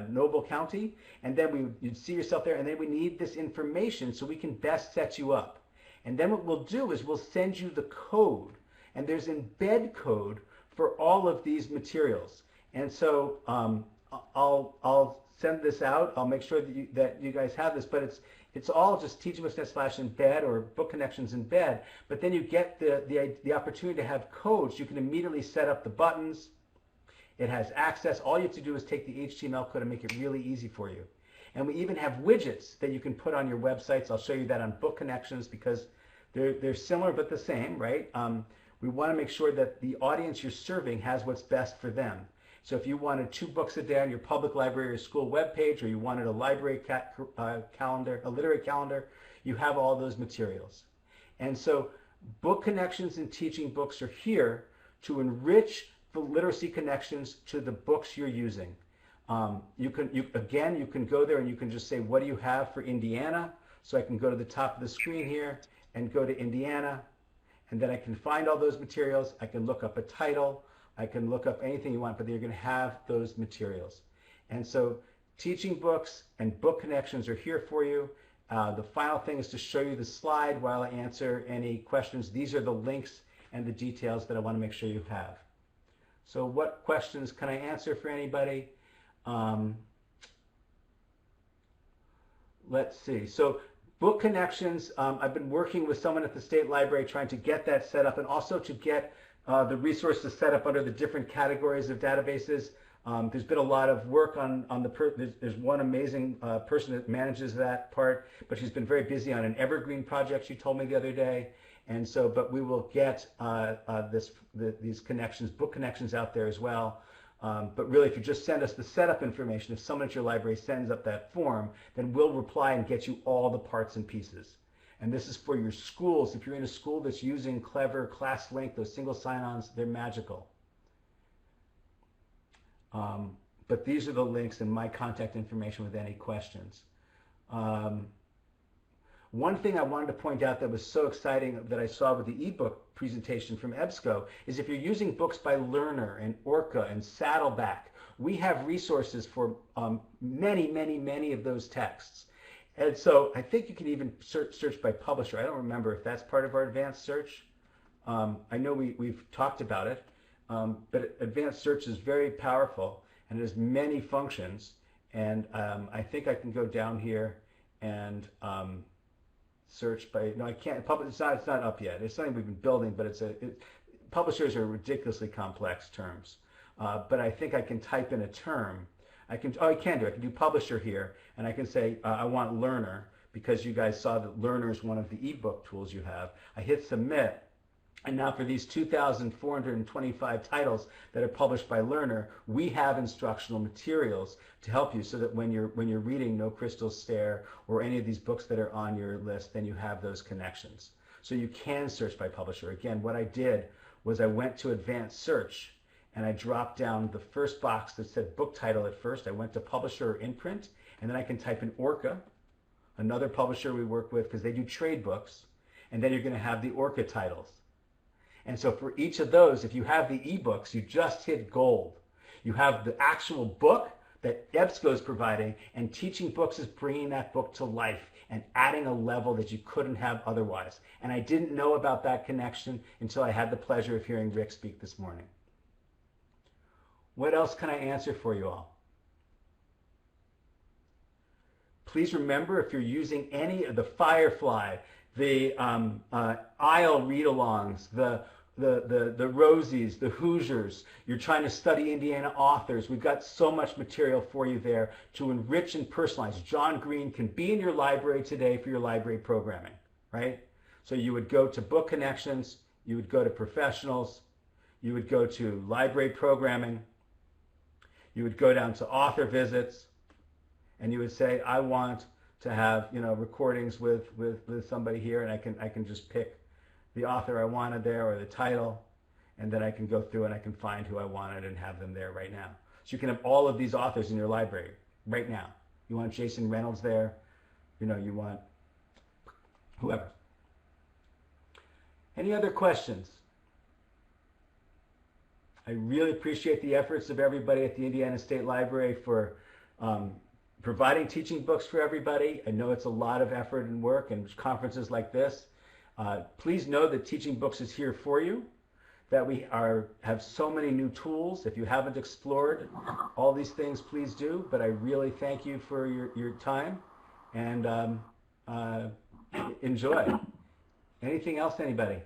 Noble County, and then you'd see yourself there, and then we need this information so we can best set you up. And then what we'll do is we'll send you the code, and there's embed code for all of these materials. And so I'll send this out. I'll make sure that you guys have this, but it's all just teachingbooks.net/embed or Book Connections embed, but then you get the opportunity to have codes. You can immediately set up the buttons. It has access. All you have to do is take the HTML code and make it really easy for you. And we even have widgets that you can put on your websites. I'll show you that on Book Connections because they're similar but the same, right? We want to make sure that the audience you're serving has what's best for them. So if you wanted 2 books a day on your public library or school webpage, or you wanted a library calendar, a literary calendar, you have all those materials. And so Book Connections and Teaching Books are here to enrich the literacy connections to the books you're using. You can go there and you can just say, what do you have for Indiana? So I can go to the top of the screen here and go to Indiana, and then I can find all those materials. I can look up a title. I can look up anything you want, but you're going to have those materials. And so Teaching Books and Book Connections are here for you. The final thing is to show you the slide while I answer any questions. These are the links and the details that I want to make sure you have. So what questions can I answer for anybody? Let's see. So Book Connections, I've been working with someone at the State Library trying to get that set up and also to get the resources set up under the different categories of databases. There's been a lot of work on there's one amazing person that manages that part, but she's been very busy on an evergreen project, she told me the other day. And so, but we will get these connections, Book Connections out there as well. But really, if you just send us the setup information, if someone at your library sends up that form, then we'll reply and get you all the parts and pieces. And this is for your schools. If you're in a school that's using Clever, ClassLink, those single sign-ons, they're magical. But these are the links and my contact information with any questions. One thing I wanted to point out that was so exciting that I saw with the ebook presentation from EBSCO is if you're using books by Learner and Orca and Saddleback, we have resources for many of those texts. And so I think you can even search by publisher. I don't remember if that's part of our advanced search. I know we've talked about it, but advanced search is very powerful and it has many functions. And I think I can go down here and search by, no, I can't, it's not up yet. It's something we've been building, but publishers are ridiculously complex terms. But I think I can type in a term. I can do publisher here, and I can say, I want Learner, because you guys saw that Learner is one of the ebook tools you have. I hit submit, and now for these 2,425 titles that are published by Learner, we have instructional materials to help you so that when you're reading No Crystal Stair or any of these books that are on your list, then you have those connections. So you can search by publisher. Again, what I did was I went to advanced search and I dropped down the first box that said book title at first. I went to publisher or imprint, and then I can type in Orca, another publisher we work with because they do trade books, and then you're going to have the Orca titles. And so for each of those, if you have the ebooks, you just hit gold. You have the actual book that EBSCO is providing, and Teaching Books is bringing that book to life and adding a level that you couldn't have otherwise. And I didn't know about that connection until I had the pleasure of hearing Rick speak this morning. What else can I answer for you all? Please remember, if you're using any of the Firefly, the ISL read-alongs, the Rosies, the Hoosiers, you're trying to study Indiana authors, we've got so much material for you there to enrich and personalize. John Green can be in your library today for your library programming, right? So you would go to Book Connections, you would go to Professionals, you would go to Library Programming, you would go down to Author Visits, and you would say, I want to have, recordings with somebody here, and I can just pick the author I wanted there or the title, and then I can go through and I can find who I wanted and have them there right now. So you can have all of these authors in your library right now. You want Jason Reynolds there, you want whoever. Any other questions? I really appreciate the efforts of everybody at the Indiana State Library for providing teaching books for everybody. I know it's a lot of effort and work, and conferences like this. Please know that Teaching Books is here for you, that we have so many new tools. If you haven't explored all these things, please do. But I really thank you for your time, and enjoy. Anything else, anybody?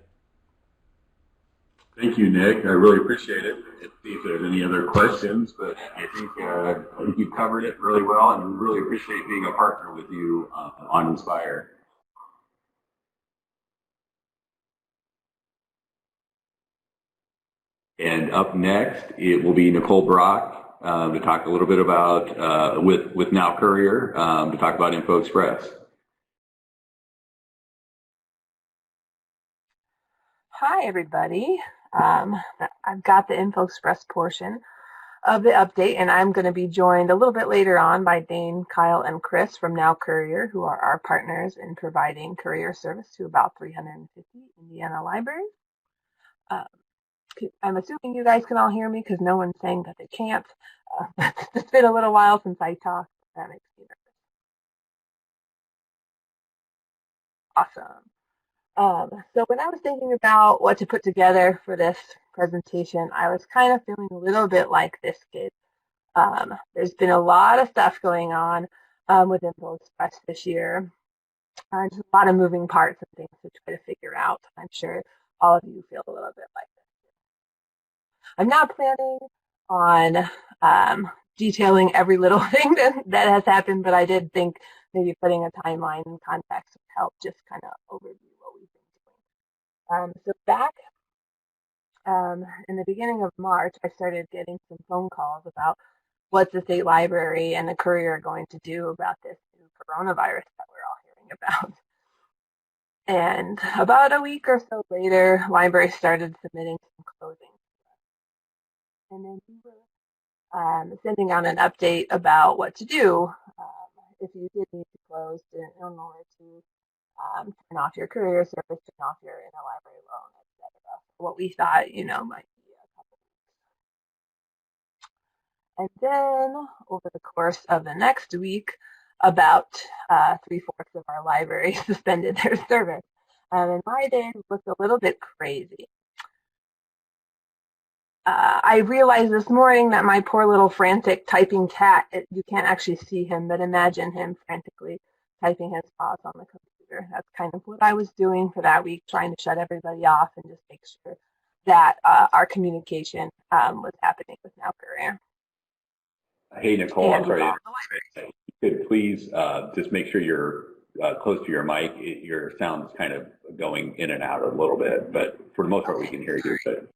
Thank you, Nick. I really appreciate it. Let's see if there's any other questions, but I think you covered it really well, and really appreciate being a partner with you on Inspire. And up next, it will be Nicole Brock to talk a little bit about, with Now Courier, to talk about Info Express. Hi, everybody. I've got the Info Express portion of the update, and I'm going to be joined a little bit later on by Dane, Kyle, and Chris from Now Courier, who are our partners in providing courier service to about 350 Indiana libraries. I'm assuming you guys can all hear me because no one's saying that they can't. It's been a little while since I talked. That makes me nervous. Awesome. So when I was thinking about what to put together for this presentation, I was kind of feeling a little bit like this kid. There's been a lot of stuff going on with Info Express this year. There's a lot of moving parts and things to try to figure out. I'm sure all of you feel a little bit like this. I'm not planning on detailing every little thing that has happened, but I did think maybe putting a timeline and context would help just kind of overview what we've been doing. So back in the beginning of March, I started getting some phone calls about what's the state library and the courier going to do about this new coronavirus that we're all hearing about. And about a week or so later, libraries started submitting some closing. And then we were sending out an update about what to do if you did need to close in order to turn off your courier service, turn off your interlibrary loan, etc. What we thought, might be a couple. And then over the course of the next week, about 3/4 of our libraries suspended their service. And my day looked a little bit crazy. I realized this morning that my poor little frantic typing cat, you can't actually see him, but imagine him frantically typing his paws on the computer. That's kind of what I was doing for that week, trying to shut everybody off and just make sure that our communication was happening with Now Courier. Hey, Nicole, I'm sorry. You could please just make sure you're close to your mic. Your sound's kind of going in and out a little bit, but for the most part, we can hear you. But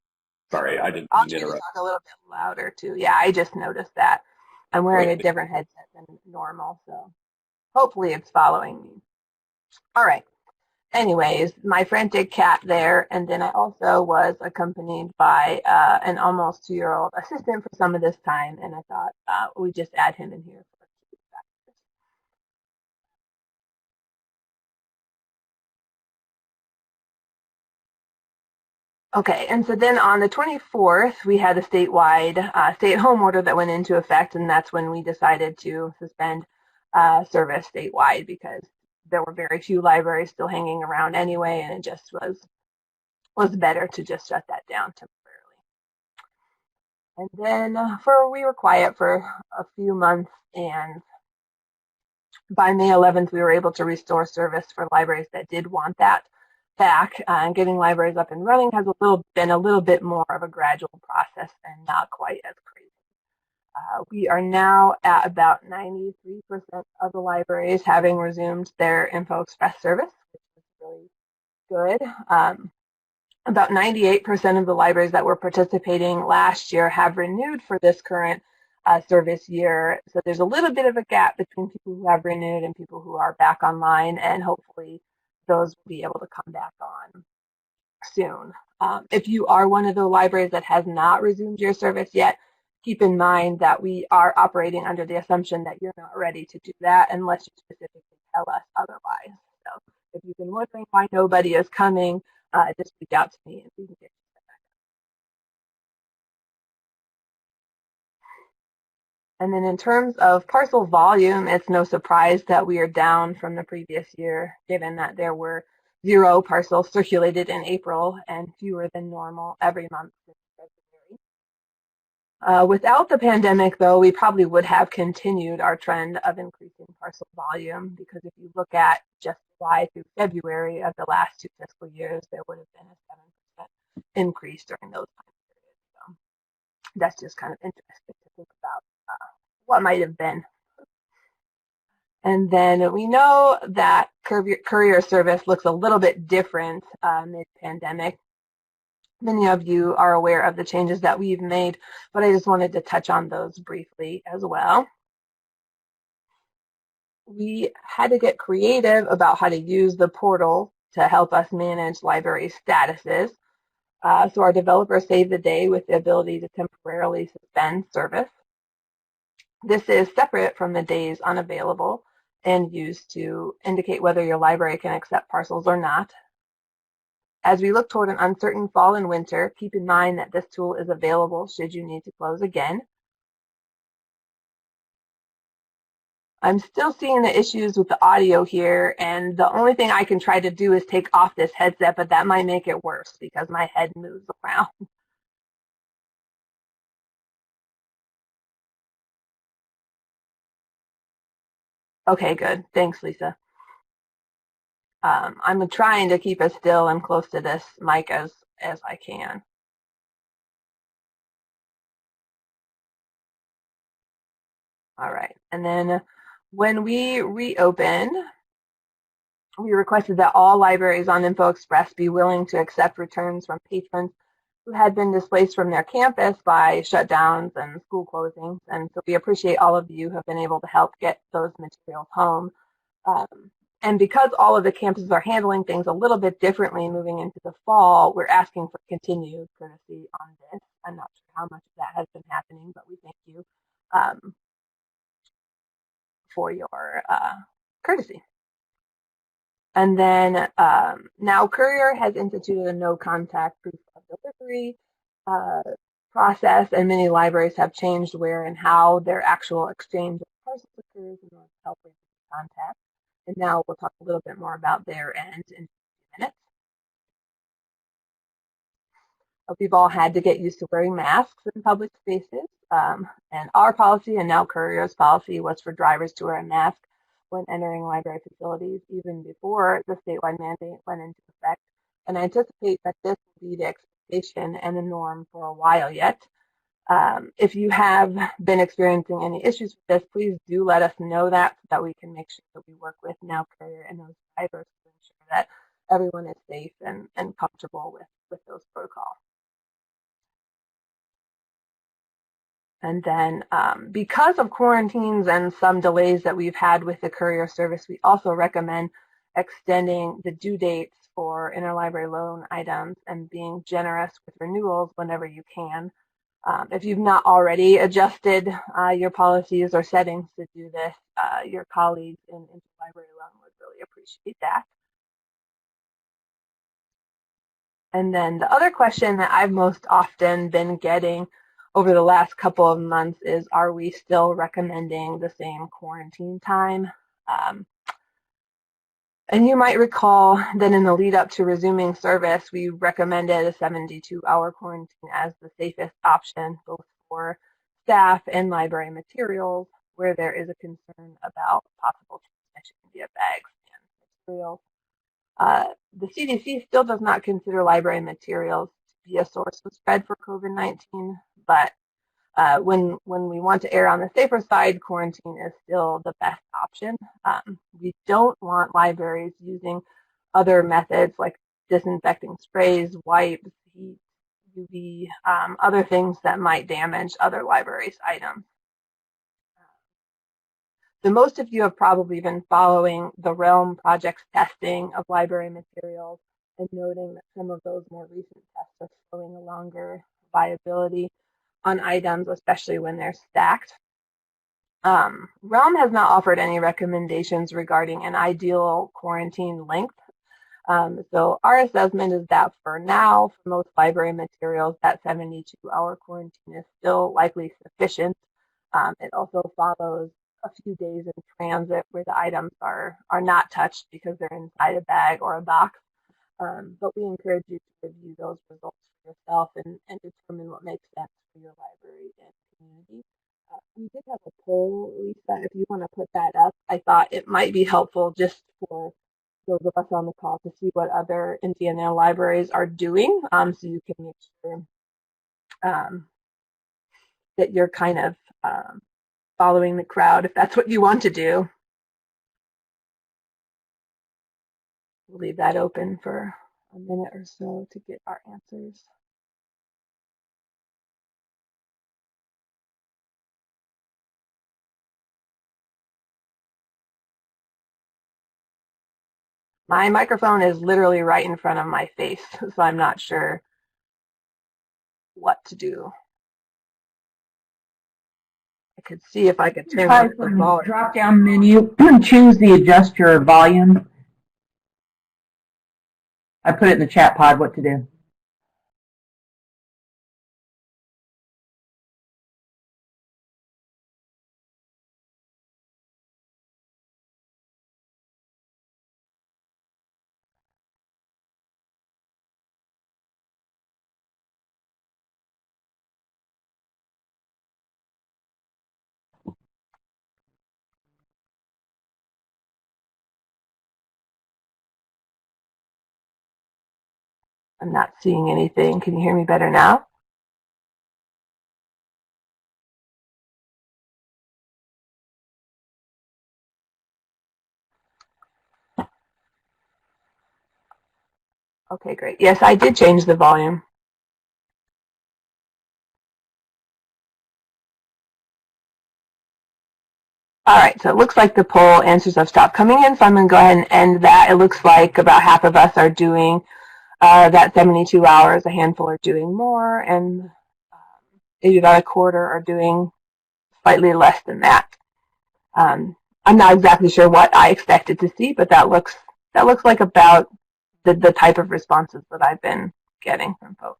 sorry, I didn't I'll mean to interrupt. talk a little bit louder too. Yeah, I just noticed that. I'm wearing a different headset than normal, so hopefully it's following me. All right. Anyways, my frantic cat there, and then I also was accompanied by an almost 2-year-old assistant for some of this time, and I thought we'd just add him in here for a few factors. Okay, and so then on the 24th, we had a statewide stay-at-home order that went into effect, and that's when we decided to suspend service statewide because there were very few libraries still hanging around anyway, and it just was better to just shut that down temporarily. And then we were quiet for a few months, and by May 11th, we were able to restore service for libraries that did want that back. And getting libraries up and running has been a little bit more of a gradual process and not quite as crazy. We are now at about 93% of the libraries having resumed their Info Express service, which is really good. About 98% of the libraries that were participating last year have renewed for this current service year. So there's a little bit of a gap between people who have renewed and people who are back online, and hopefully those will be able to come back on soon. If you are one of the libraries that has not resumed your service yet, keep in mind that we are operating under the assumption that you're not ready to do that unless you specifically tell us otherwise. So if you've been wondering why nobody is coming, just reach out to me and we can get you set back up. And then in terms of parcel volume, it's no surprise that we are down from the previous year, given that there were 0 parcels circulated in April and fewer than normal every month since February. Without the pandemic, though, we probably would have continued our trend of increasing parcel volume, because if you look at just July through February of the last 2 fiscal years, there would have been a 7% increase during those time periods. So that's just kind of interesting to think about what might have been. And then we know that courier service looks a little bit different mid-pandemic. Many of you are aware of the changes that we've made, but I just wanted to touch on those briefly as well. We had to get creative about how to use the portal to help us manage library statuses. So our developers saved the day with the ability to temporarily suspend service. This is separate from the days unavailable and used to indicate whether your library can accept parcels or not. As we look toward an uncertain fall and winter, keep in mind that this tool is available should you need to close again. I'm still seeing the issues with the audio here, and the only thing I can try to do is take off this headset, but that might make it worse because my head moves around. Okay, good. Thanks, Lisa. I'm trying to keep as still and close to this mic as I can. All right, and then when we reopened, we requested that all libraries on Info Express be willing to accept returns from patrons who had been displaced from their campus by shutdowns and school closings. And so we appreciate all of you who have been able to help get those materials home. And because all of the campuses are handling things a little bit differently moving into the fall, we're asking for continued courtesy on this. I'm not sure how much of that has been happening, but we thank you for your courtesy. And then now Courier has instituted a no contact proof of delivery process, and many libraries have changed where and how their actual exchange of parcels occurs in order to help with contact. And now we'll talk a little bit more about their end in a few minutes. We've all had to get used to wearing masks in public spaces, and our policy and now Courier's policy was for drivers to wear a mask when entering library facilities even before the statewide mandate went into effect. And I anticipate that this will be the expectation and the norm for a while yet. If you have been experiencing any issues with this, please do let us know that so that we can make sure that we work with now Courier and those drivers to ensure that everyone is safe and comfortable with those protocols. And then because of quarantines and some delays that we've had with the courier service, we also recommend extending the due dates for interlibrary loan items and being generous with renewals whenever you can. If you've not already adjusted your policies or settings to do this, your colleagues in interlibrary loan would really appreciate that. And then the other question that I've most often been getting over the last couple of months is, are we still recommending the same quarantine time? And you might recall that in the lead up to resuming service, we recommended a 72-hour quarantine as the safest option, both for staff and library materials, where there is a concern about possible transmission via bags and materials. The CDC still does not consider library materials to be a source of spread for COVID-19, but when we want to err on the safer side, quarantine is still the best option. We don't want libraries using other methods like disinfecting sprays, wipes, heat, UV, other things that might damage other libraries' items. So most of you have probably been following the Realm Project's testing of library materials and noting that some of those more recent tests are showing a longer viability on items, especially when they're stacked. Realm has not offered any recommendations regarding an ideal quarantine length. So our assessment is that for now, for most library materials, that 72-hour quarantine is still likely sufficient. It also follows a few days in transit where the items are not touched because they're inside a bag or a box. But we encourage you to review those results for yourself and determine what makes sense for your library and community. We did have a poll, Lisa, if you want to put that up. I thought it might be helpful just for those of us on the call to see what other Indiana libraries are doing, so you can make sure that you're kind of following the crowd if that's what you want to do. We'll leave that open for a minute or so to get our answers. My microphone is literally right in front of my face, so I'm not sure what to do. I could see if I could turn Try up the from the volume. drop-down menu, choose the adjust your volume. I put it in the chat pod what to do. I'm not seeing anything. Can you hear me better now? Okay, great. Yes, I did change the volume. All right, so it looks like the poll answers have stopped coming in, so I'm going to go ahead and end that. It looks like about half of us are doing that 72 hours, a handful are doing more, and maybe about a quarter are doing slightly less than that. I'm not exactly sure what I expected to see, but that looks like about the type of responses that I've been getting from folks.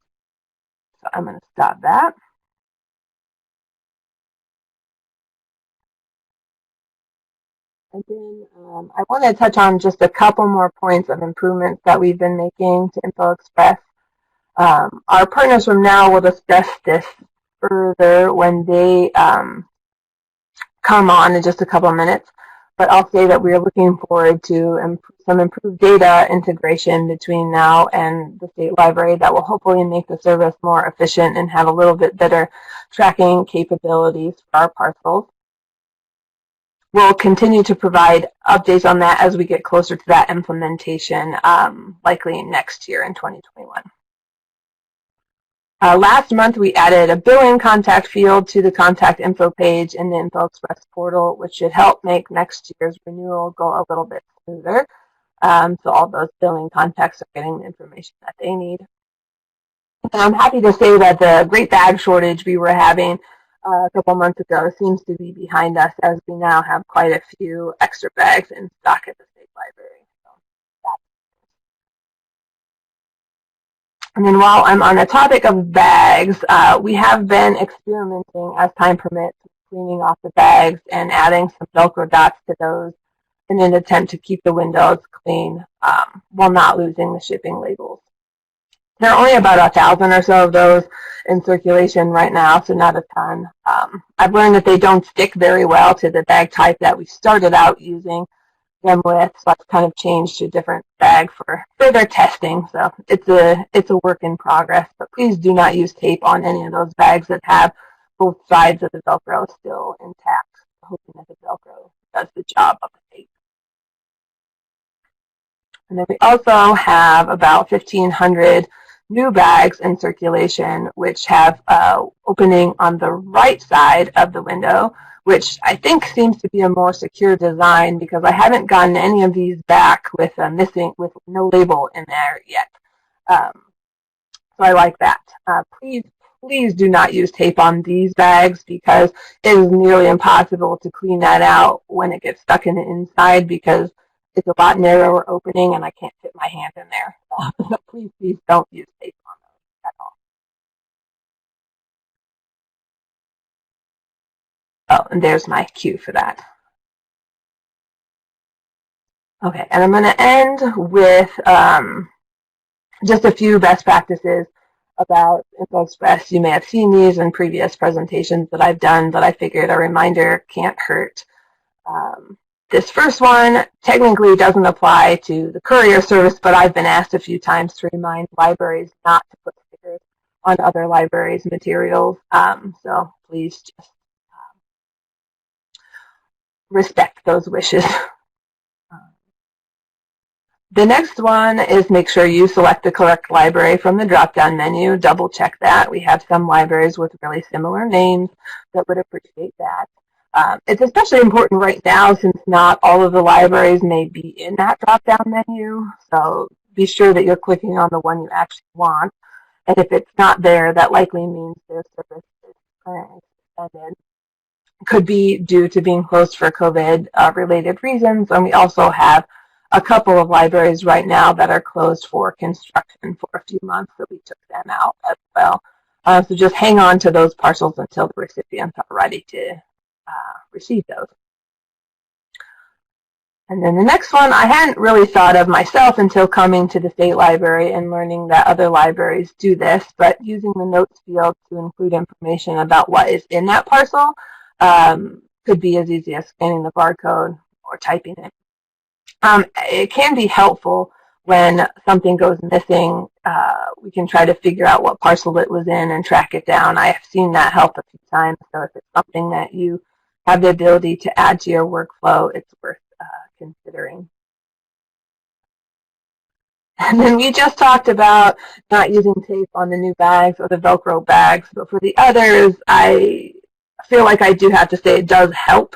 So I'm going to stop that. And then I want to touch on just a couple more points of improvements that we've been making to InfoExpress. Our partners from now will discuss this further when they come on in just a couple of minutes. But I'll say that we are looking forward to some improved data integration between now and the state library that will hopefully make the service more efficient and have a little bit better tracking capabilities for our parcels. We'll continue to provide updates on that as we get closer to that implementation, likely next year in 2021. Last month, we added a billing contact field to the contact info page in the InfoExpress portal, which should help make next year's renewal go a little bit smoother. So all those billing contacts are getting the information that they need. And I'm happy to say that the great bag shortage we were having a couple months ago seems to be behind us, as we now have quite a few extra bags in stock at the state library. And then while I'm on the topic of bags, we have been experimenting as time permits, cleaning off the bags and adding some Velcro dots to those in an attempt to keep the windows clean while not losing the shipping labels. There are only about 1,000 or so of those in circulation right now, so not a ton. I've learned that they don't stick very well to the bag type that we started out using them with, so I've kind of changed to a different bag for further testing. So it's a work in progress, but please do not use tape on any of those bags that have both sides of the Velcro still intact, hoping that the Velcro does the job of the tape. And then we also have about 1,500 new bags in circulation, which have opening on the right side of the window, which I think seems to be a more secure design because I haven't gotten any of these back with no label in there yet. So I like that. Please do not use tape on these bags because it is nearly impossible to clean that out when it gets stuck in the inside because it's a lot narrower opening and I can't fit my hand in there. So please don't use tape on those at all. Oh, and there's my cue for that. Okay, and I'm going to end with just a few best practices about InfoExpress. You may have seen these in previous presentations that I've done, but I figured a reminder can't hurt. This first one technically doesn't apply to the courier service, but I've been asked a few times to remind libraries not to put stickers on other libraries' materials. So please just respect those wishes. The next one is make sure you select the correct library from the drop-down menu. Double check that. We have some libraries with really similar names that would appreciate that. It's especially important right now since not all of the libraries may be in that drop-down menu. So be sure that you're clicking on the one you actually want. And if it's not there, that likely means their service is currently suspended. Could be due to being closed for COVID-related reasons. And we also have a couple of libraries right now that are closed for construction for a few months, so we took them out as well. So just hang on to those parcels until the recipients are ready to receive those. And then the next one I hadn't really thought of myself until coming to the state library and learning that other libraries do this, but using the notes field to include information about what is in that parcel could be as easy as scanning the barcode or typing it. It can be helpful when something goes missing. We can try to figure out what parcel it was in and track it down. I have seen that help a few times, so if it's something that you have the ability to add to your workflow, it's worth considering. And then we just talked about not using tape on the new bags or the Velcro bags, but for the others, I feel like I do have to say it does help.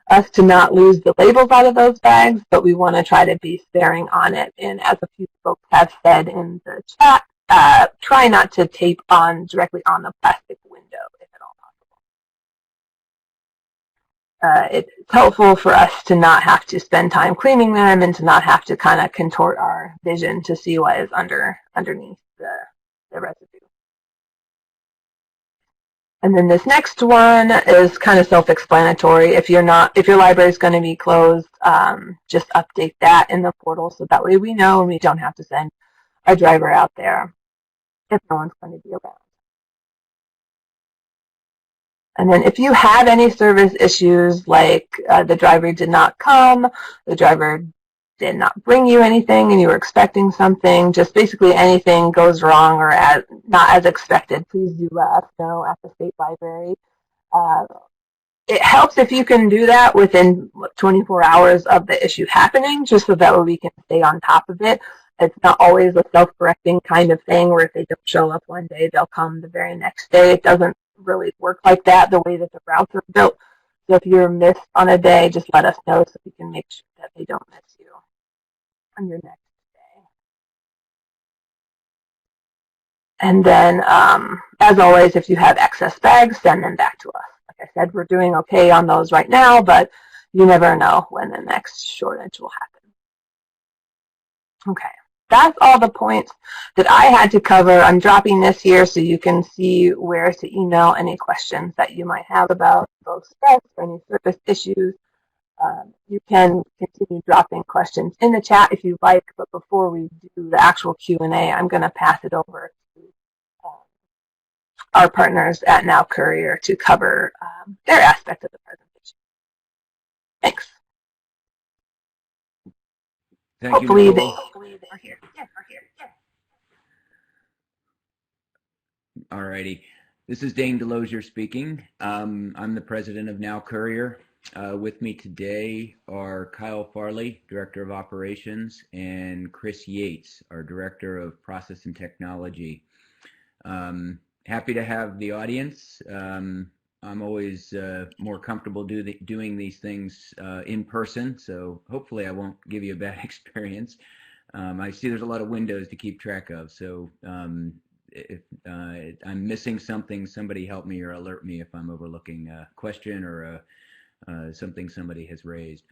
us to not lose the labels out of those bags, but we want to try to be sparing on it. And as a few folks have said in the chat, try not to tape on directly on the plastic window if at all possible. It's helpful for us to not have to spend time cleaning them and to not have to kind of contort our vision to see what is underneath the residue. And then this next one is kind of self-explanatory. If your library is going to be closed, just update that in the portal so that way we know and we don't have to send a driver out there if no one's going to be around. And then if you have any service issues like the driver did not come, the driver did not bring you anything and you were expecting something, just basically anything goes wrong or not as expected, please do let us know at the state library. It helps if you can do that within 24 hours of the issue happening, just so that way we can stay on top of it. It's not always a self-correcting kind of thing where if they don't show up one day, they'll come the very next day. It doesn't really work like that the way that the routes are built. So if you're missed on a day, just let us know so we can make sure that they don't miss you on your next day. And then, as always, if you have excess bags, send them back to us. Like I said, we're doing okay on those right now, but you never know when the next shortage will happen. Okay, that's all the points that I had to cover. I'm dropping this here so you can see where to email any questions that you might have about both specs or any service issues. You can continue dropping questions in the chat if you like, but before we do the actual Q&A, I'm going to pass it over to our partners at Now Courier to cover their aspect of the presentation. Thanks. Thank Hopefully you, they're here. Yeah, they're here. Yeah. All righty. This is Dane Delosier speaking. I'm the president of Now Courier. With me today are Kyle Farley, Director of Operations, and Chris Yates, our Director of Process and Technology. Happy to have the audience. I'm always more comfortable doing these things in person, so hopefully I won't give you a bad experience. I see there's a lot of windows to keep track of, so if I'm missing something, somebody help me or alert me if I'm overlooking a question or something somebody has raised.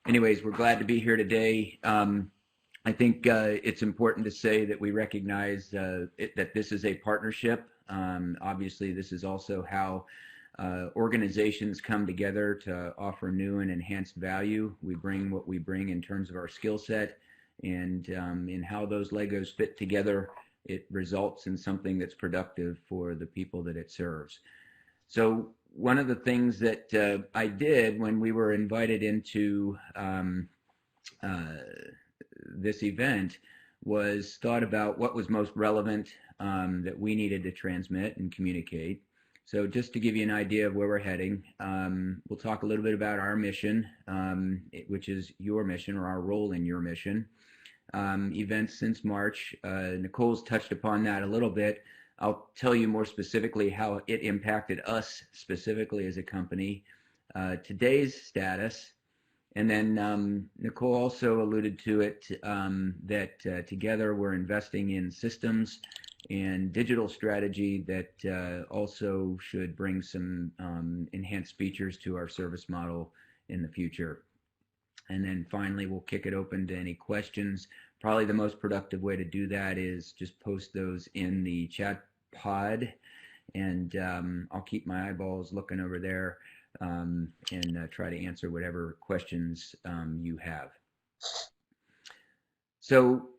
Anyways, we're glad to be here today. I think it's important to say that we recognize that this is a partnership. Obviously, this is also how organizations come together to offer new and enhanced value. We bring what we bring in terms of our skill set, and in how those Legos fit together, it results in something that's productive for the people that it serves. So one of the things that I did when we were invited into this event was thought about what was most relevant that we needed to transmit and communicate. So just to give you an idea of where we're heading, we'll talk a little bit about our mission, which is your mission or our role in your mission. Events since March. Nicole's touched upon that a little bit. I'll tell you more specifically how it impacted us specifically as a company, today's status, and then Nicole also alluded to it, that together we're investing in systems and digital strategy that also should bring some enhanced features to our service model in the future. And then finally, we'll kick it open to any questions. Probably the most productive way to do that is just post those in the chat pod, and I'll keep my eyeballs looking over there and try to answer whatever questions you have. So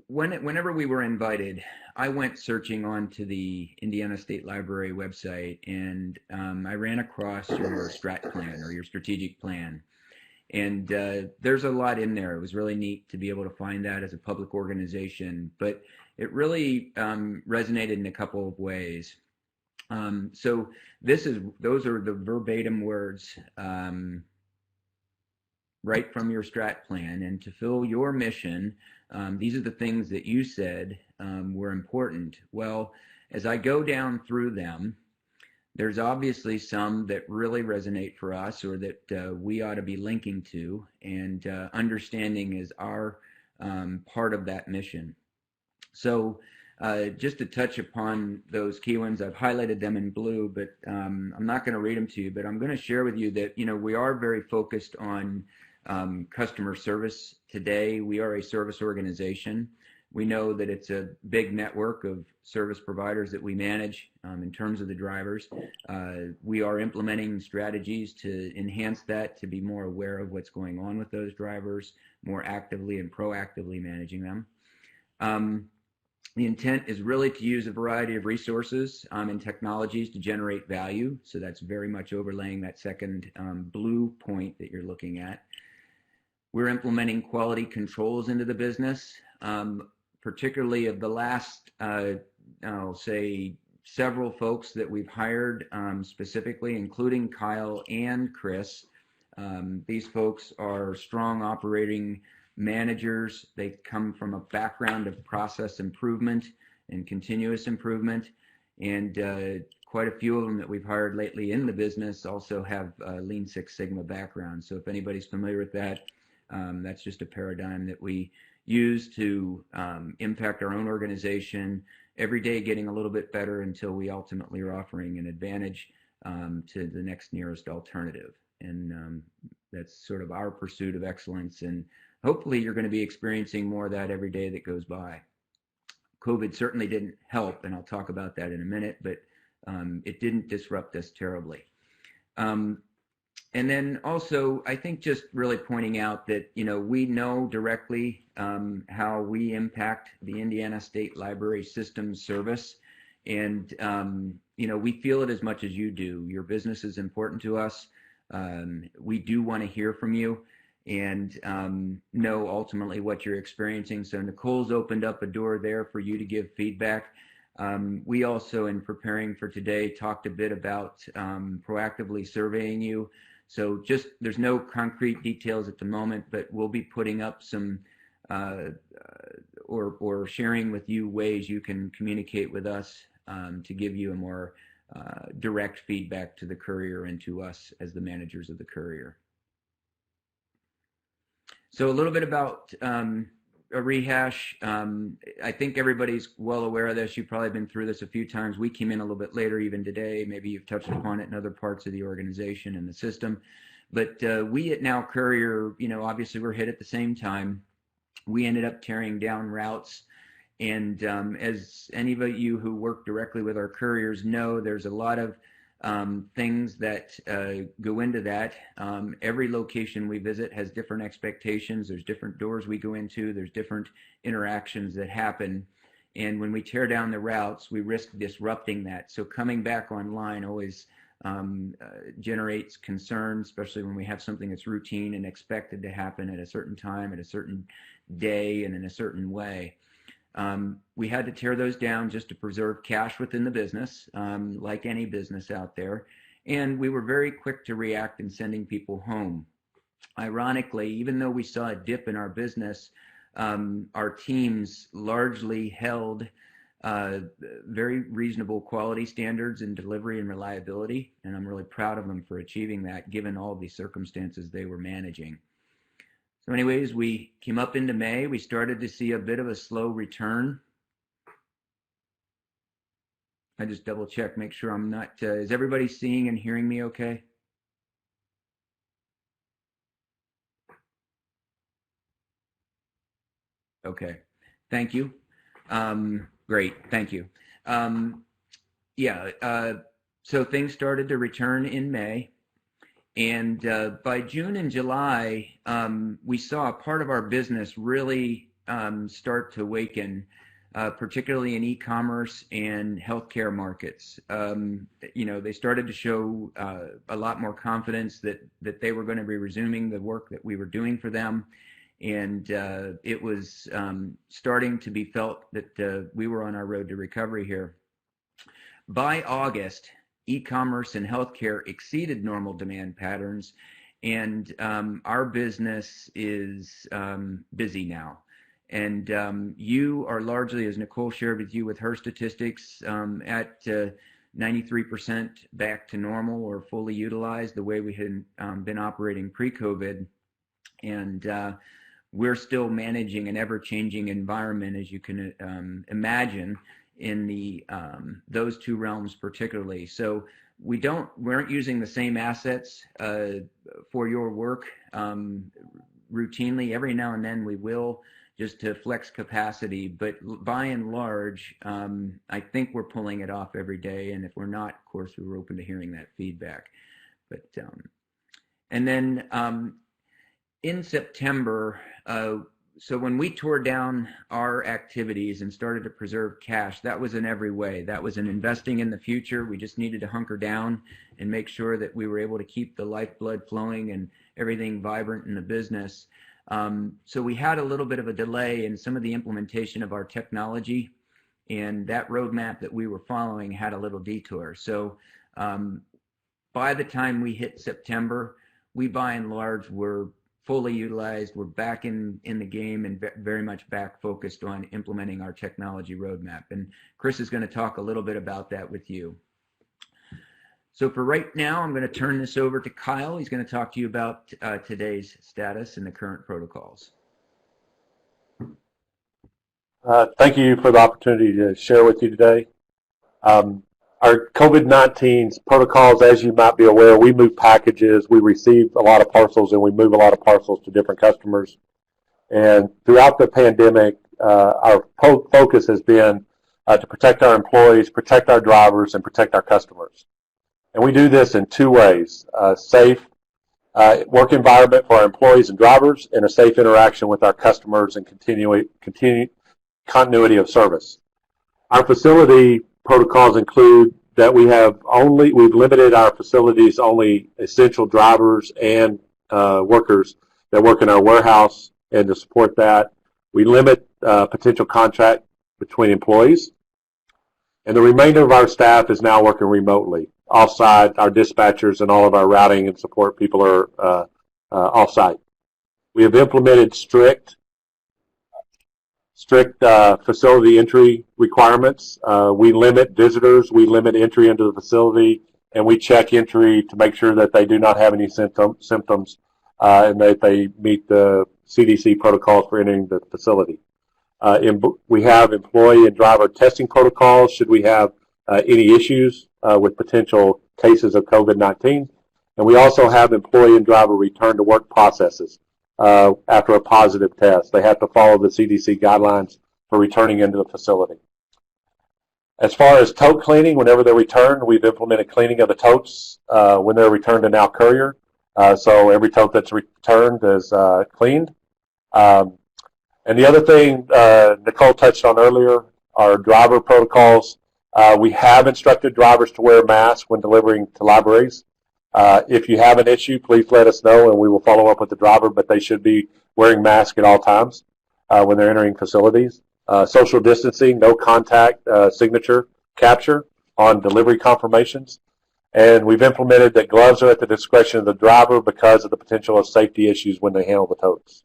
whenever we were invited, I went searching onto the Indiana State Library website, and I ran across your strat plan or your strategic plan. And there's a lot in there. It was really neat to be able to find that as a public organization, but it really resonated in a couple of ways. So those are the verbatim words right from your strat plan. And to fill your mission, these are the things that you said were important. Well, as I go down through them, There's obviously some that really resonate for us or that we ought to be linking to, and understanding is our part of that mission. So just to touch upon those key ones, I've highlighted them in blue, but I'm not going to read them to you, but I'm going to share with you that, we are very focused on customer service today. We are a service organization. We know that it's a big network of service providers that we manage in terms of the drivers. We are implementing strategies to enhance that, to be more aware of what's going on with those drivers, more actively and proactively managing them. The intent is really to use a variety of resources and technologies to generate value. So that's very much overlaying that second blue point that you're looking at. We're implementing quality controls into the business, particularly of the last, I'll say, several folks that we've hired specifically, including Kyle and Chris. These folks are strong operating managers. They come from a background of process improvement and continuous improvement, and quite a few of them that we've hired lately in the business also have Lean Six Sigma background. So if anybody's familiar with that, that's just a paradigm that we use to impact our own organization every day, getting a little bit better until we ultimately are offering an advantage to the next nearest alternative. And that's sort of our pursuit of excellence, and hopefully you're going to be experiencing more of that every day that goes by. COVID certainly didn't help, and I'll talk about that in a minute, but it didn't disrupt us terribly. And then also, I think just really pointing out that, we know directly how we impact the Indiana State Library System service. And, we feel it as much as you do. Your business is important to us. We do want to hear from you and know ultimately what you're experiencing. So Nicole's opened up a door there for you to give feedback. We also, in preparing for today, talked a bit about proactively surveying you. So there's no concrete details at the moment, but we'll be putting up some or sharing with you ways you can communicate with us to give you a more direct feedback to the courier and to us as the managers of the courier. So a little bit about a rehash. I think everybody's well aware of this. You've probably been through this a few times. We came in a little bit later even today. Maybe you've touched upon it in other parts of the organization and the system. But we at Now Courier, obviously we're hit at the same time. We ended up tearing down routes. And as any of you who work directly with our couriers know, there's a lot of things that go into that. Every location we visit has different expectations. There's different doors we go into. There's different interactions that happen. And when we tear down the routes, we risk disrupting that. So coming back online always generates concern, especially when we have something that's routine and expected to happen at a certain time, at a certain day, and in a certain way. We had to tear those down just to preserve cash within the business, like any business out there. And we were very quick to react in sending people home. Ironically, even though we saw a dip in our business, our teams largely held very reasonable quality standards in delivery and reliability. And I'm really proud of them for achieving that, given all the circumstances they were managing. So anyways, we came up into May. We started to see a bit of a slow return. I just double check, make sure I'm not, is everybody seeing and hearing me okay? Okay, thank you. Great, thank you. So things started to return in May. And by June and July, we saw a part of our business really start to awaken, particularly in e-commerce and healthcare markets. They started to show a lot more confidence that they were going to be resuming the work that we were doing for them. And it was starting to be felt that we were on our road to recovery here. By August, e-commerce and healthcare exceeded normal demand patterns, and our business is busy now. And you are largely, as Nicole shared with you with her statistics, at 93% back to normal or fully utilized the way we had been operating pre-COVID. And we're still managing an ever-changing environment, as you can imagine, in the those two realms particularly. So we aren't using the same assets for your work routinely. Every now and then we will, just to flex capacity, but by and large, I think we're pulling it off every day. And if we're not, of course, we're open to hearing that feedback. But and then in September, so when we tore down our activities and started to preserve cash, that was in every way. That was in investing in the future. We just needed to hunker down and make sure that we were able to keep the lifeblood flowing and everything vibrant in the business. So we had a little bit of a delay in some of the implementation of our technology, and that roadmap that we were following had a little detour. So by the time we hit September, we by and large were fully utilized. We're back in the game and very much back focused on implementing our technology roadmap. And Chris is going to talk a little bit about that with you. So for right now, I'm going to turn this over to Kyle. He's going to talk to you about today's status and the current protocols. Thank you for the opportunity to share with you today. Our COVID-19 protocols, as you might be aware, we move packages, we receive a lot of parcels, and we move a lot of parcels to different customers. And throughout the pandemic, our focus has been to protect our employees, protect our drivers, and protect our customers. And we do this in two ways: safe work environment for our employees and drivers, and a safe interaction with our customers and continuity of service. Our facility protocols include that we've limited our facilities only essential drivers and workers that work in our warehouse, and to support that, we limit potential contact between employees. And the remainder of our staff is now working remotely. Offsite, our dispatchers and all of our routing and support people are offsite. We have implemented strict facility entry requirements. We limit visitors, we limit entry into the facility, and we check entry to make sure that they do not have any symptoms and that they meet the CDC protocols for entering the facility. We have employee and driver testing protocols should we have any issues with potential cases of COVID-19. And we also have employee and driver return to work processes. After a positive test, they have to follow the CDC guidelines for returning into the facility. As far as tote cleaning, whenever they're returned, we've implemented cleaning of the totes when they're returned to Now Courier. So every tote that's returned is cleaned. And the other thing Nicole touched on earlier, our driver protocols. We have instructed drivers to wear masks when delivering to libraries. If you have an issue, please let us know and we will follow up with the driver, but they should be wearing masks at all times when they're entering facilities. Social distancing, no contact signature capture on delivery confirmations. And we've implemented that gloves are at the discretion of the driver because of the potential of safety issues when they handle the totes.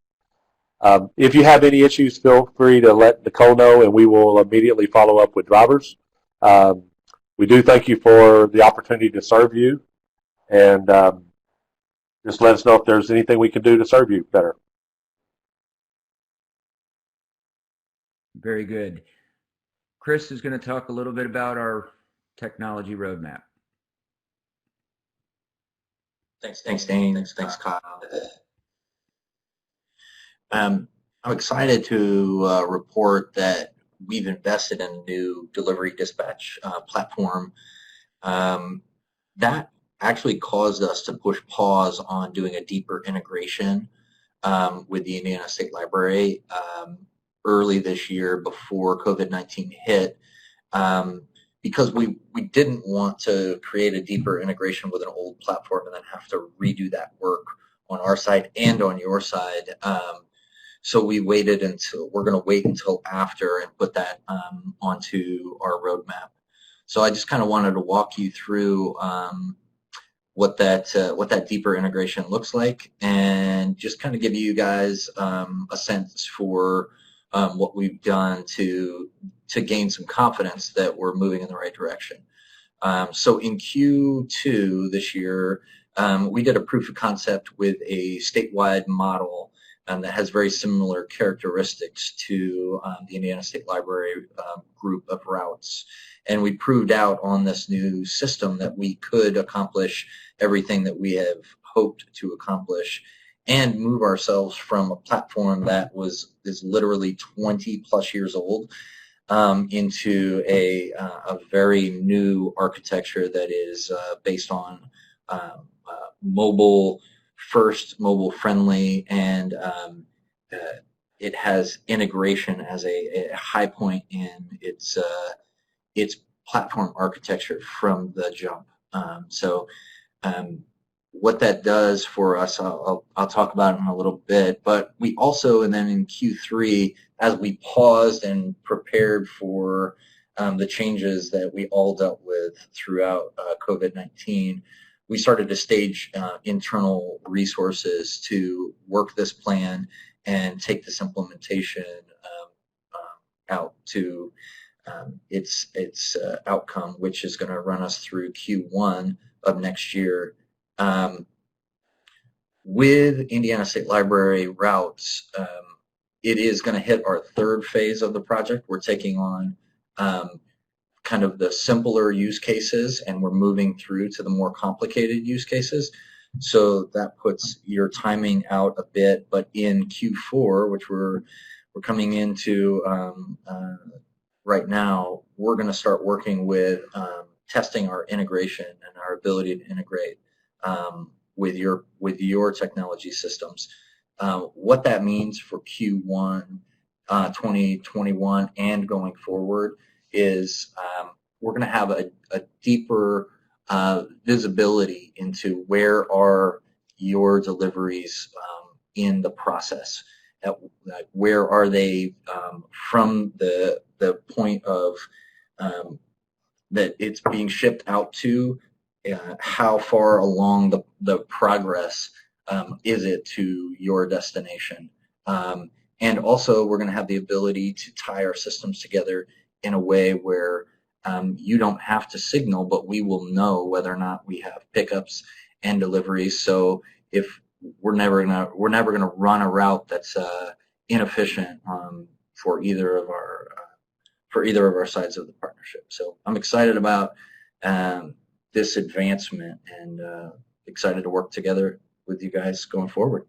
If you have any issues, feel free to let Nicole know and we will immediately follow up with drivers. We do thank you for the opportunity to serve you. And just let us know if there's anything we can do to serve you better. Very good. Chris is going to talk a little bit about our technology roadmap. Thanks, Dane. Thanks, Kyle. I'm excited to report that we've invested in a new delivery dispatch platform. That actually caused us to push pause on doing a deeper integration with the Indiana State Library early this year before COVID-19 hit, because we didn't want to create a deeper integration with an old platform and then have to redo that work on our side and on your side. So we're going to wait until after and put that onto our roadmap. So I just kind of wanted to walk you through what that deeper integration looks like, and just kind of give you guys a sense for what we've done to gain some confidence that we're moving in the right direction. So in Q2 this year, we did a proof of concept with a statewide model that has very similar characteristics to the Indiana State Library group of routes. And we proved out on this new system that we could accomplish everything that we have hoped to accomplish and move ourselves from a platform that is literally 20 plus years old into a very new architecture that is based on mobile first, mobile friendly, and it has integration as a high point in its platform architecture from the jump. What that does for us, I'll talk about it in a little bit, but we also, and then in Q3, as we paused and prepared for the changes that we all dealt with throughout COVID-19, we started to stage internal resources to work this plan and take this implementation out to its outcome, which is going to run us through Q1 of next year. With Indiana State Library routes, it is going to hit our third phase of the project. We're taking on kind of the simpler use cases, and we're moving through to the more complicated use cases. So that puts your timing out a bit. But in Q4, which we're coming into right now, we're going to start working with testing our integration and our ability to integrate with your technology systems. What that means for Q1 2021 and going forward is we're going to have a deeper visibility into where are your deliveries in the process. Where are they from the point of that it's being shipped out to, how far along the progress is it to your destination. And also we're going to have the ability to tie our systems together in a way where you don't have to signal, but we will know whether or not we have pickups and deliveries. So if we're never gonna run a route that's inefficient for either of our sides of the partnership. So I'm excited about this advancement and excited to work together with you guys going forward.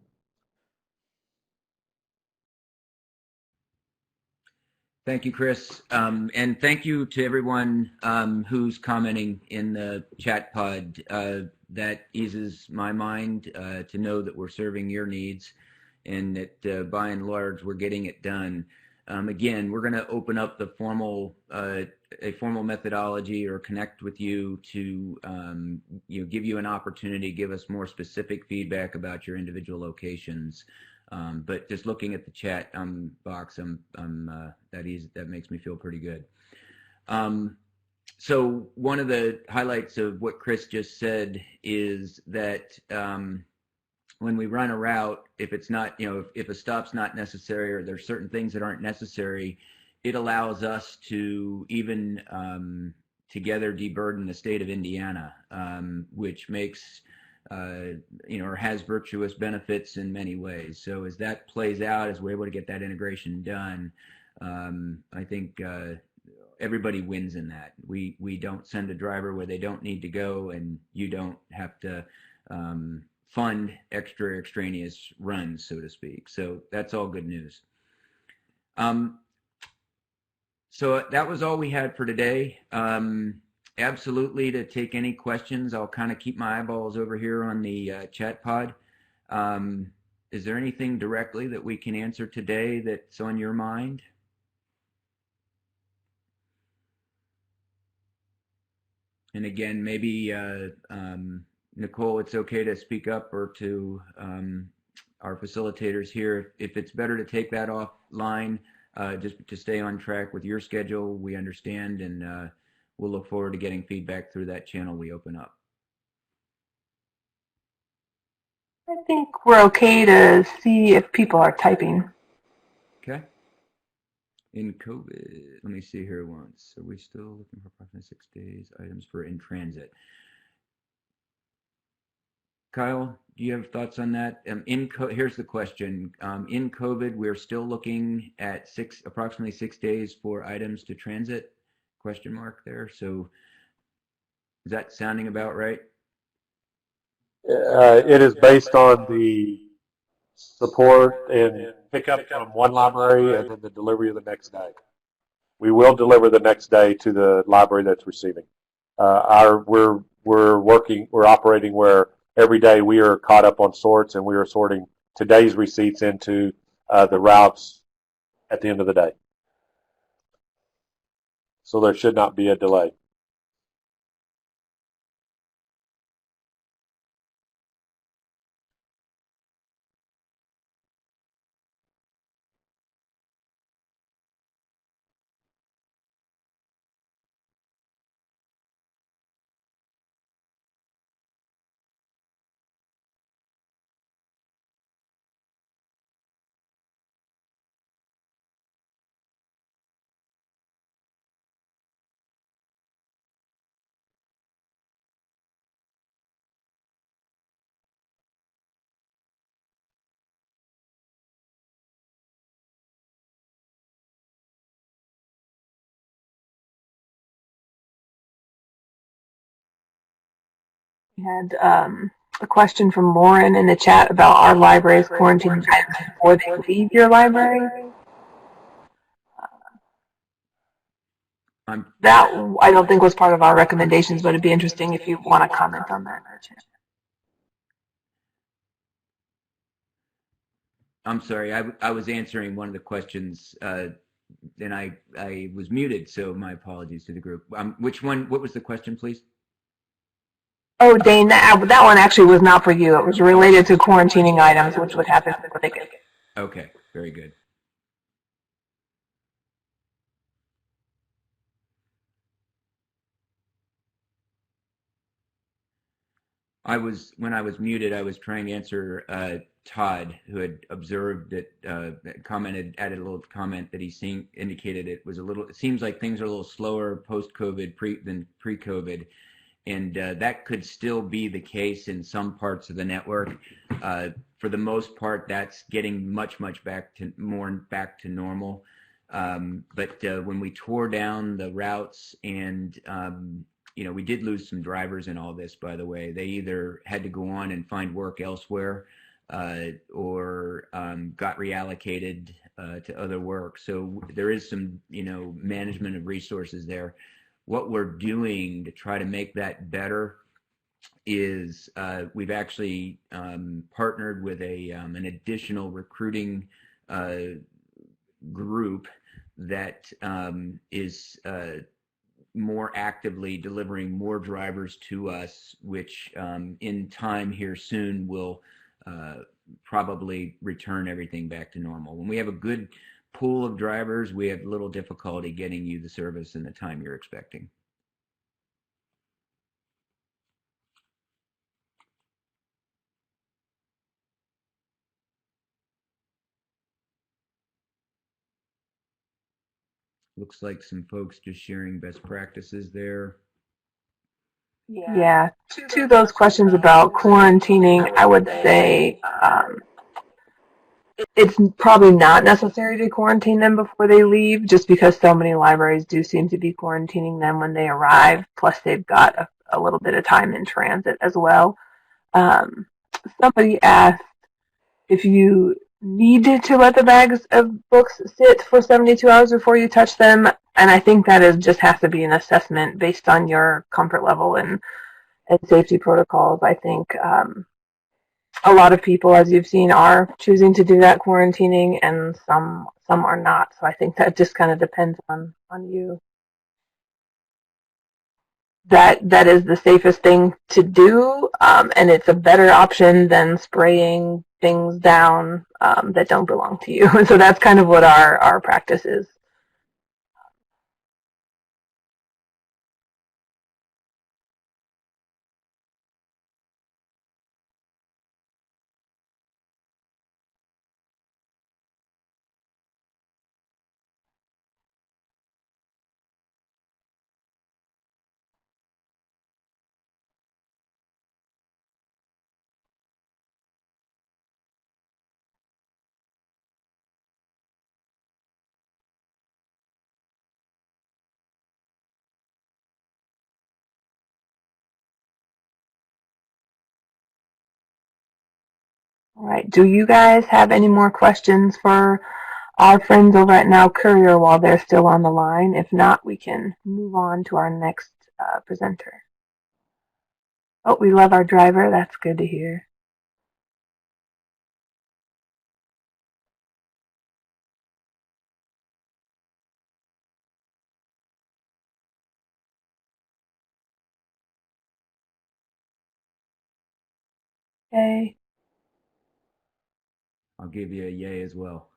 Thank you, Chris. And thank you to everyone who's commenting in the chat pod. That eases my mind to know that we're serving your needs and that by and large we're getting it done. Again, we're going to open up the formal a formal methodology or connect with you to give you an opportunity, give us more specific feedback about your individual locations. But just looking at the chat box, that makes me feel pretty good. So one of the highlights of what Chris just said is that when we run a route, if it's not, if a stop's not necessary or there's certain things that aren't necessary, it allows us to even together deburden the state of Indiana, which makes or has virtuous benefits in many ways. So as that plays out, as we're able to get that integration done, I think everybody wins in that. We don't send a driver where they don't need to go, and you don't have to fund extraneous runs, so to speak. So that's all good news. So that was all we had for today. Absolutely, to take any questions, I'll kind of keep my eyeballs over here on the chat pod. Is there anything directly that we can answer today that's on your mind? And again, maybe Nicole, it's okay to speak up, or to our facilitators here. If it's better to take that offline, just to stay on track with your schedule, we understand, and we'll look forward to getting feedback through that channel we open up. I think we're okay to see if people are typing. Okay. In COVID, let me see here once. Are we still looking for approximately 6 days items for in transit? Kyle, do you have thoughts on that? Here's the question. In COVID, we're still looking at approximately 6 days for items to transit? Question mark there. So is that sounding about right? It is based on the support and pickup from one library and then the delivery of the next day. We will deliver the next day to the library that's receiving. We're operating where every day we are caught up on sorts, and we are sorting today's receipts into the routes at the end of the day. So there should not be a delay. We had a question from Lauren in the chat about our library's quarantine items before they leave your library. That I don't think was part of our recommendations, but it'd be interesting if you want to comment on that. I'm sorry, I was answering one of the questions, and I was muted, so my apologies to the group. What was the question, please? Oh, Dane, that one actually was not for you. It was related to quarantining items, which would happen before they get. Okay, very good. When I was muted, I was trying to answer Todd, who had observed that, added a little comment that he indicated it seems like things are a little slower post-COVID than pre-COVID. And that could still be the case in some parts of the network. For the most part, that's getting much back to normal. But when we tore down the routes and we did lose some drivers in all this, by the way. They either had to go on and find work elsewhere or got reallocated to other work. So there is some, management of resources there. What we're doing to try to make that better is we've actually partnered with an additional recruiting group that is more actively delivering more drivers to us, which in time here soon will probably return everything back to normal. When we have a good pool of drivers, we have little difficulty getting you the service in the time you're expecting. Looks like some folks just sharing best practices there. Yeah, to those questions about quarantining, I would say it's probably not necessary to quarantine them before they leave, just because so many libraries do seem to be quarantining them when they arrive, plus they've got a little bit of time in transit as well. Somebody asked if you needed to let the bags of books sit for 72 hours before you touch them, and I think that just has to be an assessment based on your comfort level and safety protocols. I think a lot of people, as you've seen, are choosing to do that quarantining, and some are not. So I think that just kind of depends on you. That is the safest thing to do, and it's a better option than spraying things down that don't belong to you. So that's kind of what our practice is. All right. Do you guys have any more questions for our friends over at Now Courier while they're still on the line? If not, we can move on to our next presenter. Oh, we love our driver. That's good to hear. Okay. I'll give you a yay as well.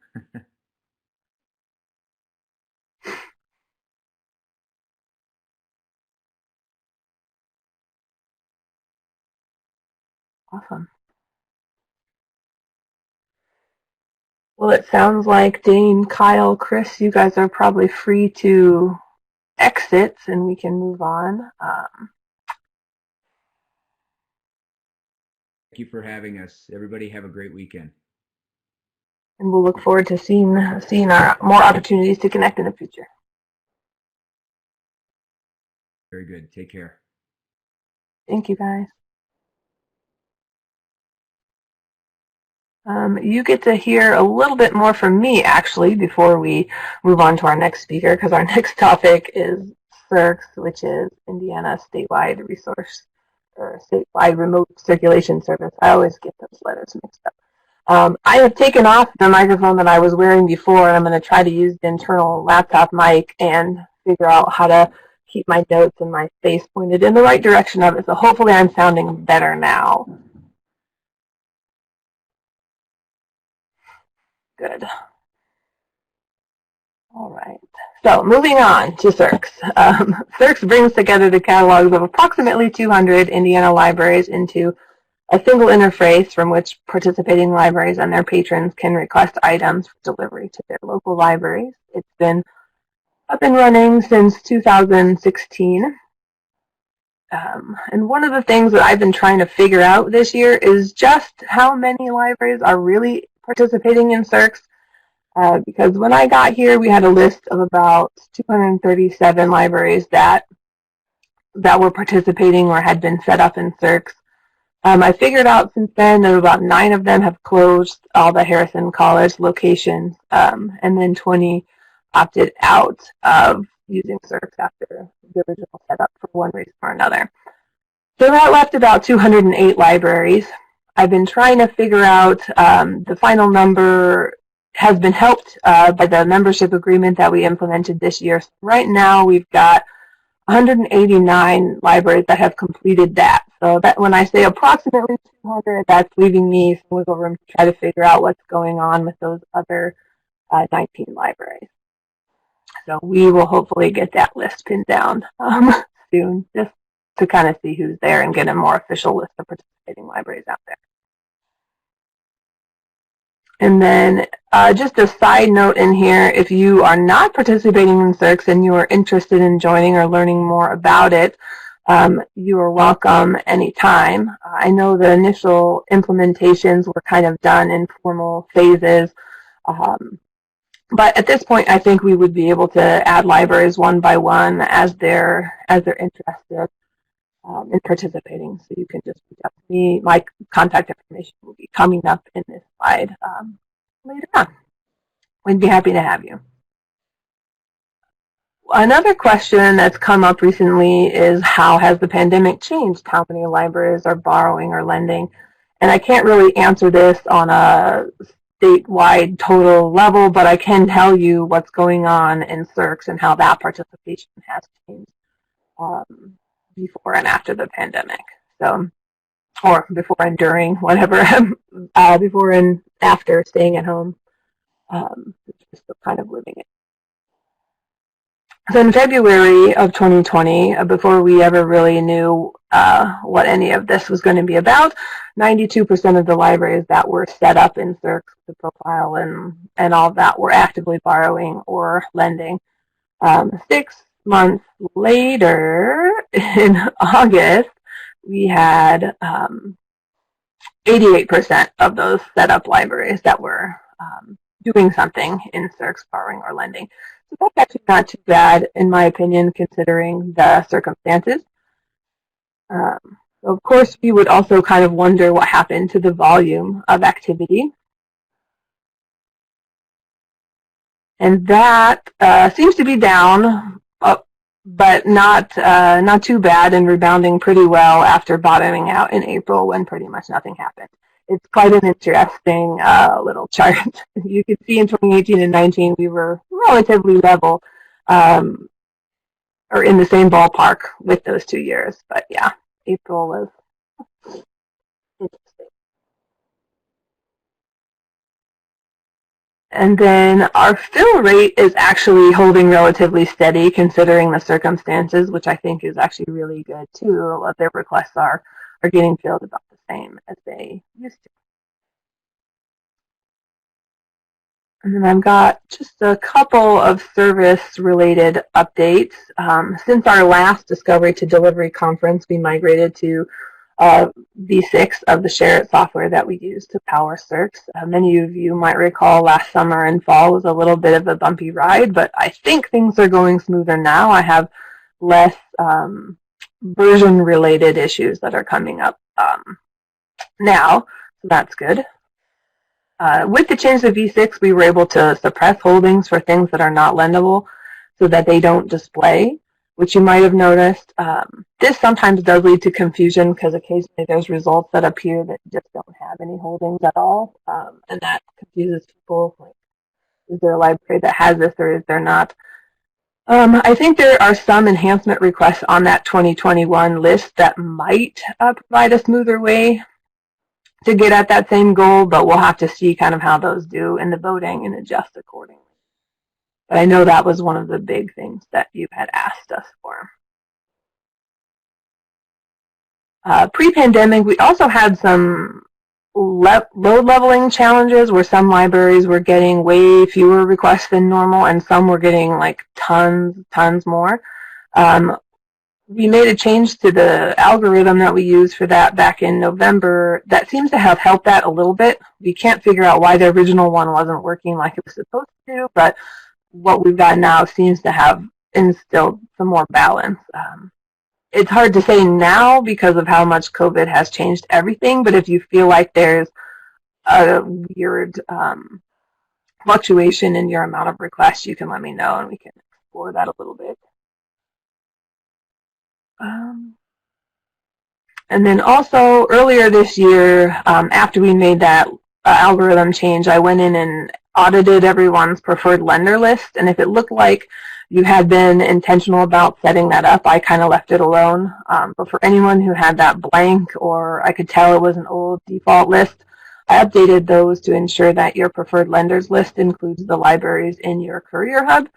Awesome. Well, it sounds like Dane, Kyle, Chris, you guys are probably free to exit and we can move on. Thank you for having us. Everybody have a great weekend. And we'll look forward to seeing our more opportunities to connect in the future. Very good. Take care. Thank you, guys. You get to hear a little bit more from me, actually, before we move on to our next speaker, because our next topic is CIRCS, which is Indiana Statewide Resource, or Statewide Remote Circulation Service. I always get those letters mixed up. I have taken off the microphone that I was wearing before, and I'm going to try to use the internal laptop mic and figure out how to keep my notes and my face pointed in the right direction of it. So hopefully I'm sounding better now. Good. All right. So moving on to CIRCS. CIRCS brings together the catalogs of approximately 200 Indiana libraries into a single interface from which participating libraries and their patrons can request items for delivery to their local libraries. It's been up and running since 2016. And one of the things that I've been trying to figure out this year is just how many libraries are really participating in CIRCS. Because when I got here, we had a list of about 237 libraries that were participating or had been set up in CIRCS. I figured out since then that about 9 of them have closed all the Harrison College locations, and then 20 opted out of using CIRCS after the original setup for one reason or another. So that left about 208 libraries. I've been trying to figure out the final number has been helped by the membership agreement that we implemented this year. So right now we've got 189 libraries that have completed that. So that when I say approximately 200, that's leaving me some wiggle room to try to figure out what's going on with those other 19 libraries. So we will hopefully get that list pinned down soon, just to kind of see who's there and get a more official list of participating libraries out there. And then just a side note in here, if you are not participating in CIRCS and you are interested in joining or learning more about it, you are welcome anytime. I know the initial implementations were kind of done in formal phases, but at this point I think we would be able to add libraries one by one as they're interested in participating. So you can just reach out to me. My contact information will be coming up in this slide later on. We'd be happy to have you. Another question that's come up recently is how has the pandemic changed how many libraries are borrowing or lending? And I can't really answer this on a statewide total level, but I can tell you what's going on in CIRCS and how that participation has changed before and after the pandemic. So, or before and during, whatever, before and after staying at home, just still kind of living it. So in February of 2020, before we ever really knew what any of this was going to be about, 92% of the libraries that were set up in CIRCS, the profile and all of that, were actively borrowing or lending. 6 months later, in August, we had 88% of those set up libraries that were doing something in CIRCS, borrowing or lending. So that's actually not too bad, in my opinion, considering the circumstances. Of course, we would also kind of wonder what happened to the volume of activity. And that seems to be down, but not too bad, and rebounding pretty well after bottoming out in April when pretty much nothing happened. It's quite an interesting little chart. You can see in 2018 and 19 we were relatively level, or in the same ballpark with those 2 years. But yeah, April was interesting. And then our fill rate is actually holding relatively steady considering the circumstances, which I think is actually really good too. Their requests are getting filled about the same as they used to. And then I've got just a couple of service-related updates. Since our last Discovery to Delivery conference, we migrated to V6 of the Share It software that we use to power Circs. Many of you might recall last summer and fall was a little bit of a bumpy ride, but I think things are going smoother now. I have less version-related issues that are coming up now, so that's good. With the change to V6, we were able to suppress holdings for things that are not lendable so that they don't display, which you might have noticed. This sometimes does lead to confusion because occasionally there's results that appear that just don't have any holdings at all, and that confuses people. Like, is there a library that has this or is there not? I think there are some enhancement requests on that 2021 list that might provide a smoother way to get at that same goal, but we'll have to see kind of how those do in the voting and adjust accordingly. But I know that was one of the big things that you had asked us for. Pre-pandemic, we also had some load leveling challenges where some libraries were getting way fewer requests than normal and some were getting like tons more. We made a change to the algorithm that we used for that back in November. That seems to have helped that a little bit. We can't figure out why the original one wasn't working like it was supposed to, but what we've got now seems to have instilled some more balance. It's hard to say now because of how much COVID has changed everything, but if you feel like there's a weird fluctuation in your amount of requests, you can let me know and we can explore that a little bit. And then also earlier this year, after we made that algorithm change, I went in and audited everyone's preferred lender list. And if it looked like you had been intentional about setting that up, I kind of left it alone. But for anyone who had that blank or I could tell it was an old default list, I updated those to ensure that your preferred lenders list includes the libraries in your Courier Hub,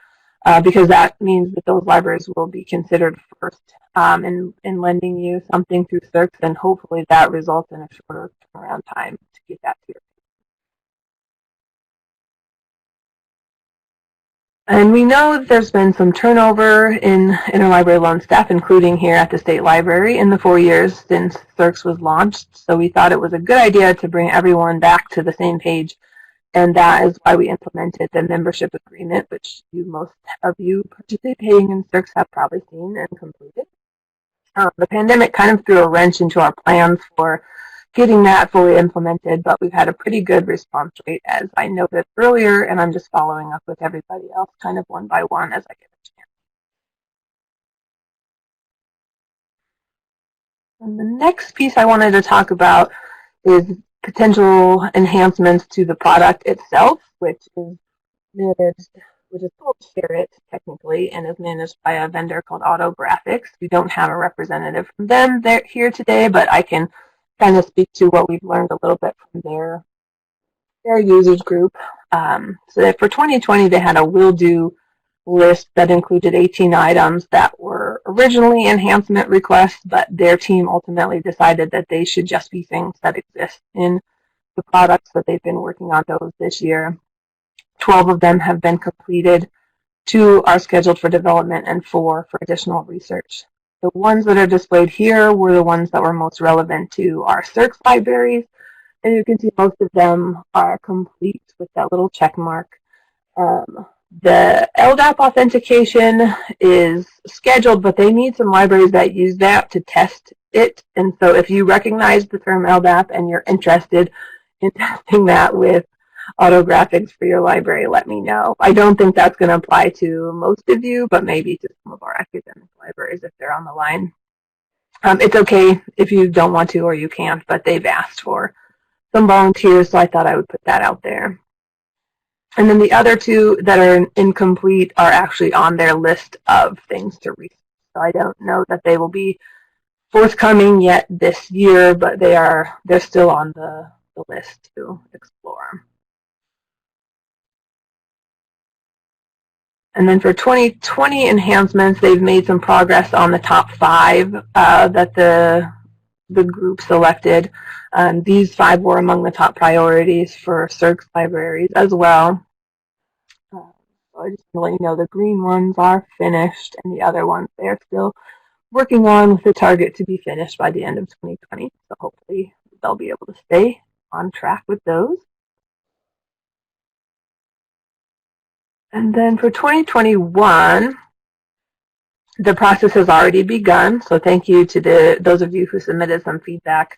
because that means that those libraries will be considered first in lending you something through Circs, and hopefully that results in a shorter turnaround time to get that to your. And we know that there's been some turnover in interlibrary loan staff, including here at the State Library, in the 4 years since Circs was launched. So we thought it was a good idea to bring everyone back to the same page, and that is why we implemented the membership agreement, which most of you participating in Circs have probably seen and completed. The pandemic kind of threw a wrench into our plans for getting that fully implemented, but we've had a pretty good response rate, as I noted earlier, and I'm just following up with everybody else kind of one by one as I get a chance. And the next piece I wanted to talk about is potential enhancements to the product itself, which is called Share It technically, and is managed by a vendor called Autographics. We don't have a representative from them here today, but I can kind of speak to what we've learned a little bit from their users group. So that for 2020, they had a will do list that included 18 items that were originally enhancement requests, but their team ultimately decided that they should just be things that exist in the products, that they've been working on those this year. 12 of them have been completed, 2 are scheduled for development, and 4 for additional research. The ones that are displayed here were the ones that were most relevant to our Circs libraries, and you can see most of them are complete with that little check mark. The LDAP authentication is scheduled, but they need some libraries that use that to test it. And so if you recognize the term LDAP and you're interested in testing that with autographics for your library, let me know. I don't think that's going to apply to most of you, but maybe to some of our academic libraries if they're on the line. It's okay if you don't want to or you can't, but they've asked for some volunteers, so I thought I would put that out there. And then the other two that are incomplete are actually on their list of things to research. So I don't know that they will be forthcoming yet this year, but they're still on the list to explore. And then for 2020 enhancements, they've made some progress on the top 5 that the group selected. These 5 were among the top priorities for CERCS libraries as well. So I just want to let you know the green ones are finished, and the other ones they're still working on with the target to be finished by the end of 2020. So hopefully they'll be able to stay on track with those. And then for 2021, the process has already begun. So thank you to those of you who submitted some feedback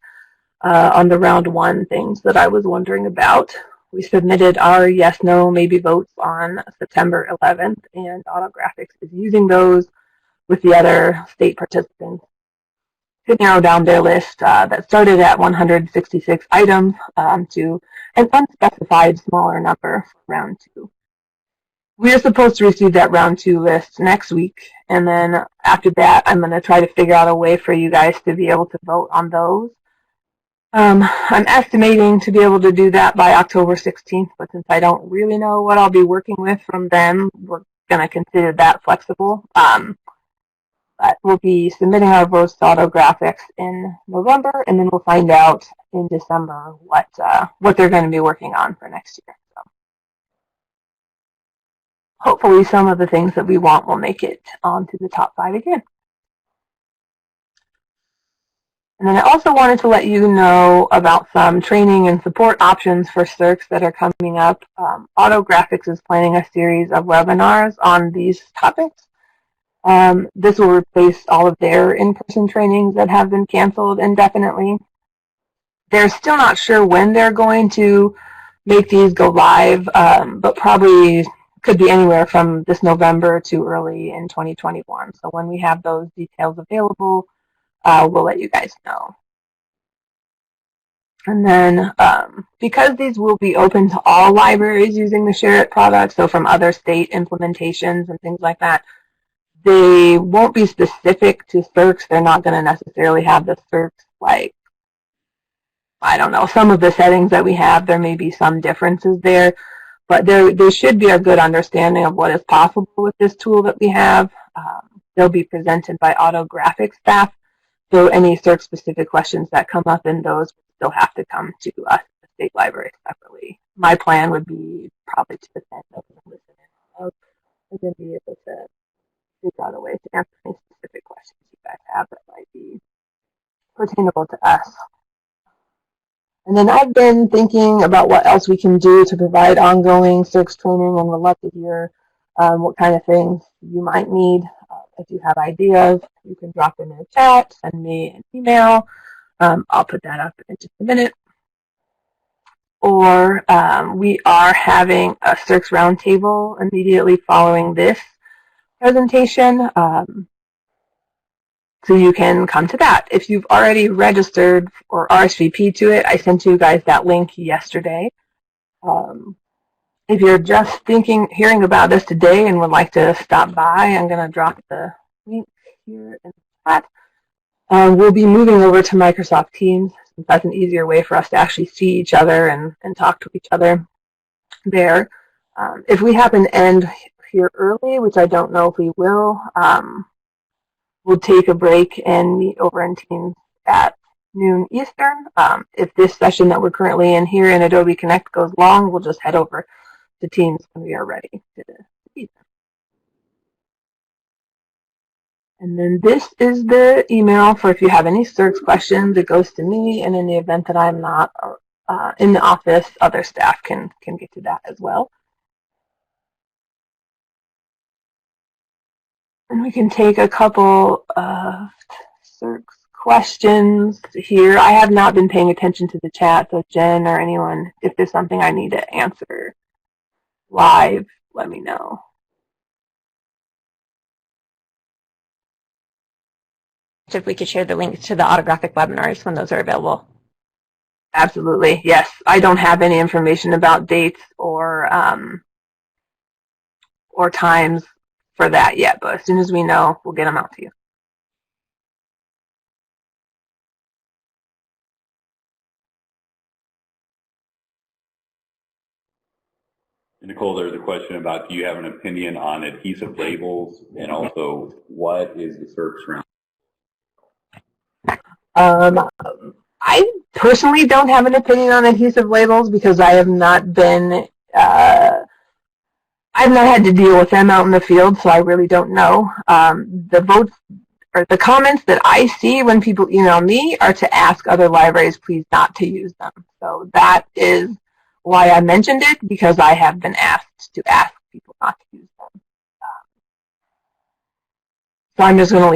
on the round 1 things that I was wondering about. We submitted our yes, no, maybe votes on September 11th, and Autographics is using those with the other state participants to narrow down their list that started at 166 items to an unspecified smaller number for round 2. We are supposed to receive that round 2 list next week, and then after that, I'm going to try to figure out a way for you guys to be able to vote on those. I'm estimating to be able to do that by October 16th, but since I don't really know what I'll be working with from them, we're going to consider that flexible. But we'll be submitting our votes to Autographics in November, and then we'll find out in December what they're going to be working on for next year. So hopefully some of the things that we want will make it onto the top 5 again. And then I also wanted to let you know about some training and support options for CERCS that are coming up. Autographics is planning a series of webinars on these topics. This will replace all of their in-person trainings that have been canceled indefinitely. They're still not sure when they're going to make these go live, but probably could be anywhere from this November to early in 2021. So when we have those details available, we'll let you guys know. And then because these will be open to all libraries using the Share It product, so from other state implementations and things like that, they won't be specific to CERCS. They're not going to necessarily have the CERCS, like, I don't know, some of the settings that we have, there may be some differences there, but there should be a good understanding of what is possible with this tool that we have. They'll be presented by Autographics staff, so any CERCS-specific questions that come up in those still have to come to us, the state library, separately. My plan would be probably to attend those and listen in, and then be able to figure out a way to answer any specific questions you guys have that might be pertainable to us. And then I've been thinking about what else we can do to provide ongoing CERCS training, and would love to hear what kind of things you might need. If you have ideas, you can drop them in the chat, send me an email. I'll put that up in just a minute. Or we are having a CERCS roundtable immediately following this presentation. So you can come to that. If you've already registered or RSVP to it, I sent you guys that link yesterday. If you're just hearing about this today and would like to stop by, I'm going to drop the link here in the chat. We'll be moving over to Microsoft Teams, since that's an easier way for us to actually see each other and talk to each other there. If we happen to end here early, which I don't know if we will, we'll take a break and meet over in Teams at noon Eastern. If this session that we're currently in here in Adobe Connect goes long, we'll just head over to Teams when we are ready to meet. And then this is the email for if you have any CERCS questions. It goes to me, and in the event that I'm not in the office, other staff can get to that as well. And we can take a couple of CERCS questions here. I have not been paying attention to the chat, so Jen or anyone, if there's something I need to answer live, let me know. If we could share the links to the autographic webinars when those are available. Absolutely, yes. I don't have any information about dates or times for that yet, but as soon as we know, we'll get them out to you. Nicole, there's a question about, do you have an opinion on adhesive labels, and also what is the search round? I personally don't have an opinion on adhesive labels because I have not been, I've not had to deal with them out in the field, so I really don't know. The votes or the comments that I see when people email me are to ask other libraries please not to use them. So that is why I mentioned it, because I have been asked to ask people not to use them. So I'm just going to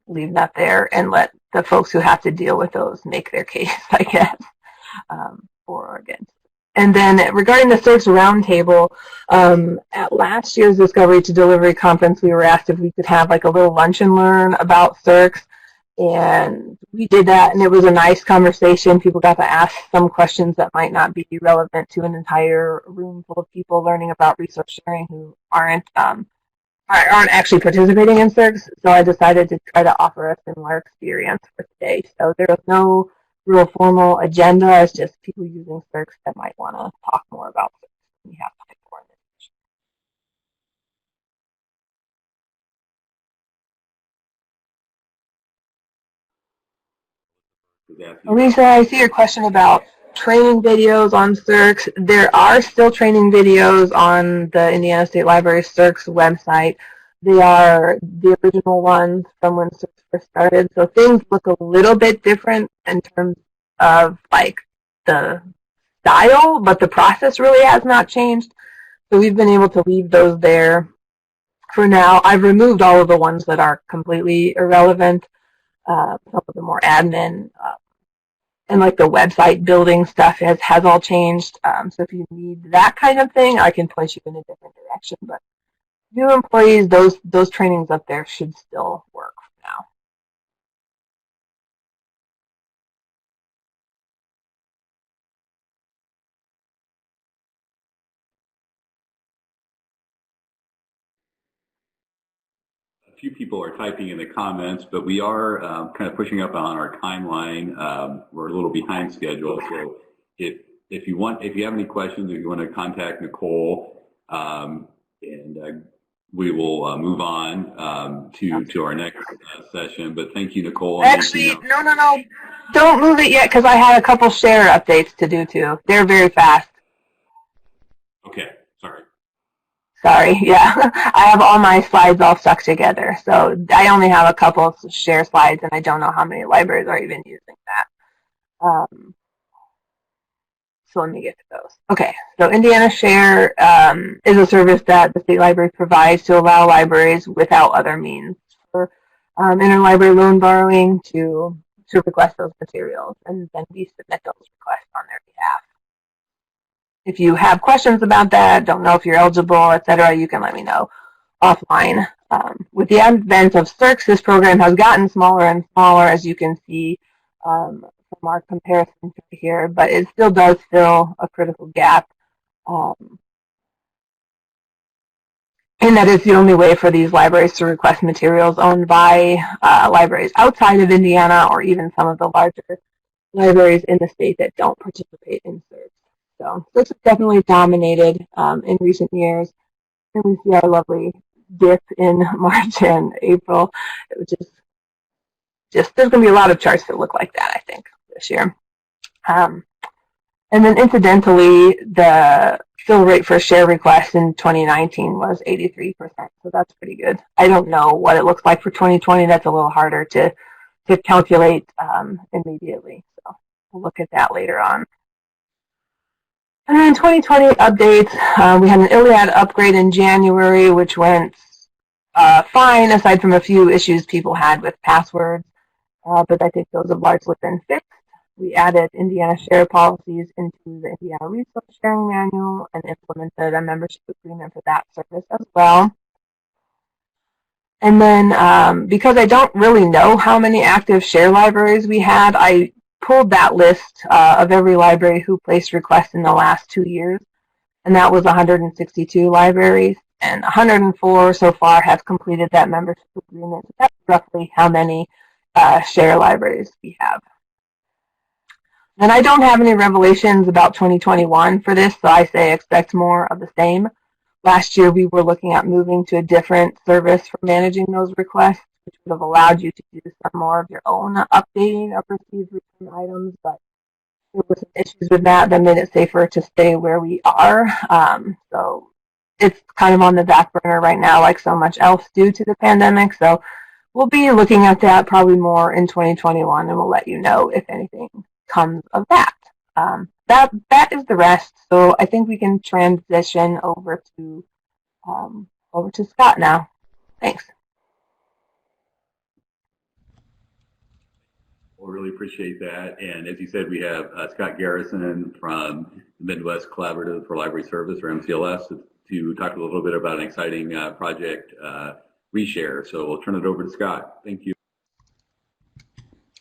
leave that there and let the folks who have to deal with those make their case, I guess, for or against. And then regarding the CERCS Roundtable, at last year's Discovery to Delivery conference, we were asked if we could have like a little lunch and learn about CERCS. And we did that, and it was a nice conversation. People got to ask some questions that might not be relevant to an entire room full of people learning about resource sharing who aren't actually participating in CERCS. So I decided to try to offer a similar experience for today. So there was no real formal agenda. It's just people using CERCS that might want to talk more about CERCS. We have time for it. Lisa, I see your question about training videos on CERCS. There are still training videos on the Indiana State Library CERCS website. They are the original ones from when CERCS first started. So things look a little bit different in terms of like the style, but the process really has not changed. So we've been able to leave those there for now. I've removed all of the ones that are completely irrelevant. Some of the more admin and like the website building stuff has all changed. So if you need that kind of thing, I can point you in a different direction. But new employees, those trainings up there should still work for now. A few people are typing in the comments, but we are kind of pushing up on our timeline. We're a little behind schedule, so if you have any questions, if you want to contact Nicole, and we will move on to our next session. But thank you, Nicole. Actually, no, don't move it yet because I had a couple share updates to do too. They're very fast. Okay, sorry. Sorry, yeah. I have all my slides all stuck together, so I only have a couple of share slides, and I don't know how many libraries are even using that. So let me get to those. Okay, so Indiana Share is a service that the state library provides to allow libraries without other means for interlibrary loan borrowing to request those materials, and then we submit those requests on their behalf. If you have questions about that, don't know if you're eligible, etc., you can let me know offline. With the advent of CERCS, this program has gotten smaller and smaller, as you can see from our comparison here, but it still does fill a critical gap. And that is the only way for these libraries to request materials owned by libraries outside of Indiana, or even some of the larger libraries in the state that don't participate in CERCS. So this has definitely dominated in recent years. And we see our lovely dip in March and April, which is just there's going to be a lot of charts that look like that, I think, this year. And then incidentally, the fill rate for share requests in 2019 was 83%, so that's pretty good. I don't know what it looks like for 2020. That's a little harder to calculate immediately, so we'll look at that later on. And then 2020 updates, we had an Iliad upgrade in January, which went fine, aside from a few issues people had with passwords. but I think those have largely been fixed. We added Indiana share policies into the Indiana Resource Sharing Manual and implemented a membership agreement for that service as well. And then because I don't really know how many active share libraries we had, I pulled that list of every library who placed requests in the last 2 years, and that was 162 libraries, and 104 so far have completed that membership agreement. That's roughly how many share libraries we have. And I don't have any revelations about 2021 for this, so I say expect more of the same. Last year, we were looking at moving to a different service for managing those requests, which would have allowed you to do some more of your own updating of received return items, but there were some issues with that made it safer to stay where we are. So it's kind of on the back burner right now, like so much else due to the pandemic. So we'll be looking at that probably more in 2021, and we'll let you know if anything comes of that. That is the rest. So I think we can transition over to Scott now. Thanks. Well, really appreciate that. And as you said, we have Scott Garrison from the Midwest Collaborative for Library Service, or MCLS, to talk a little bit about an exciting project, Reshare. So we'll turn it over to Scott. Thank you.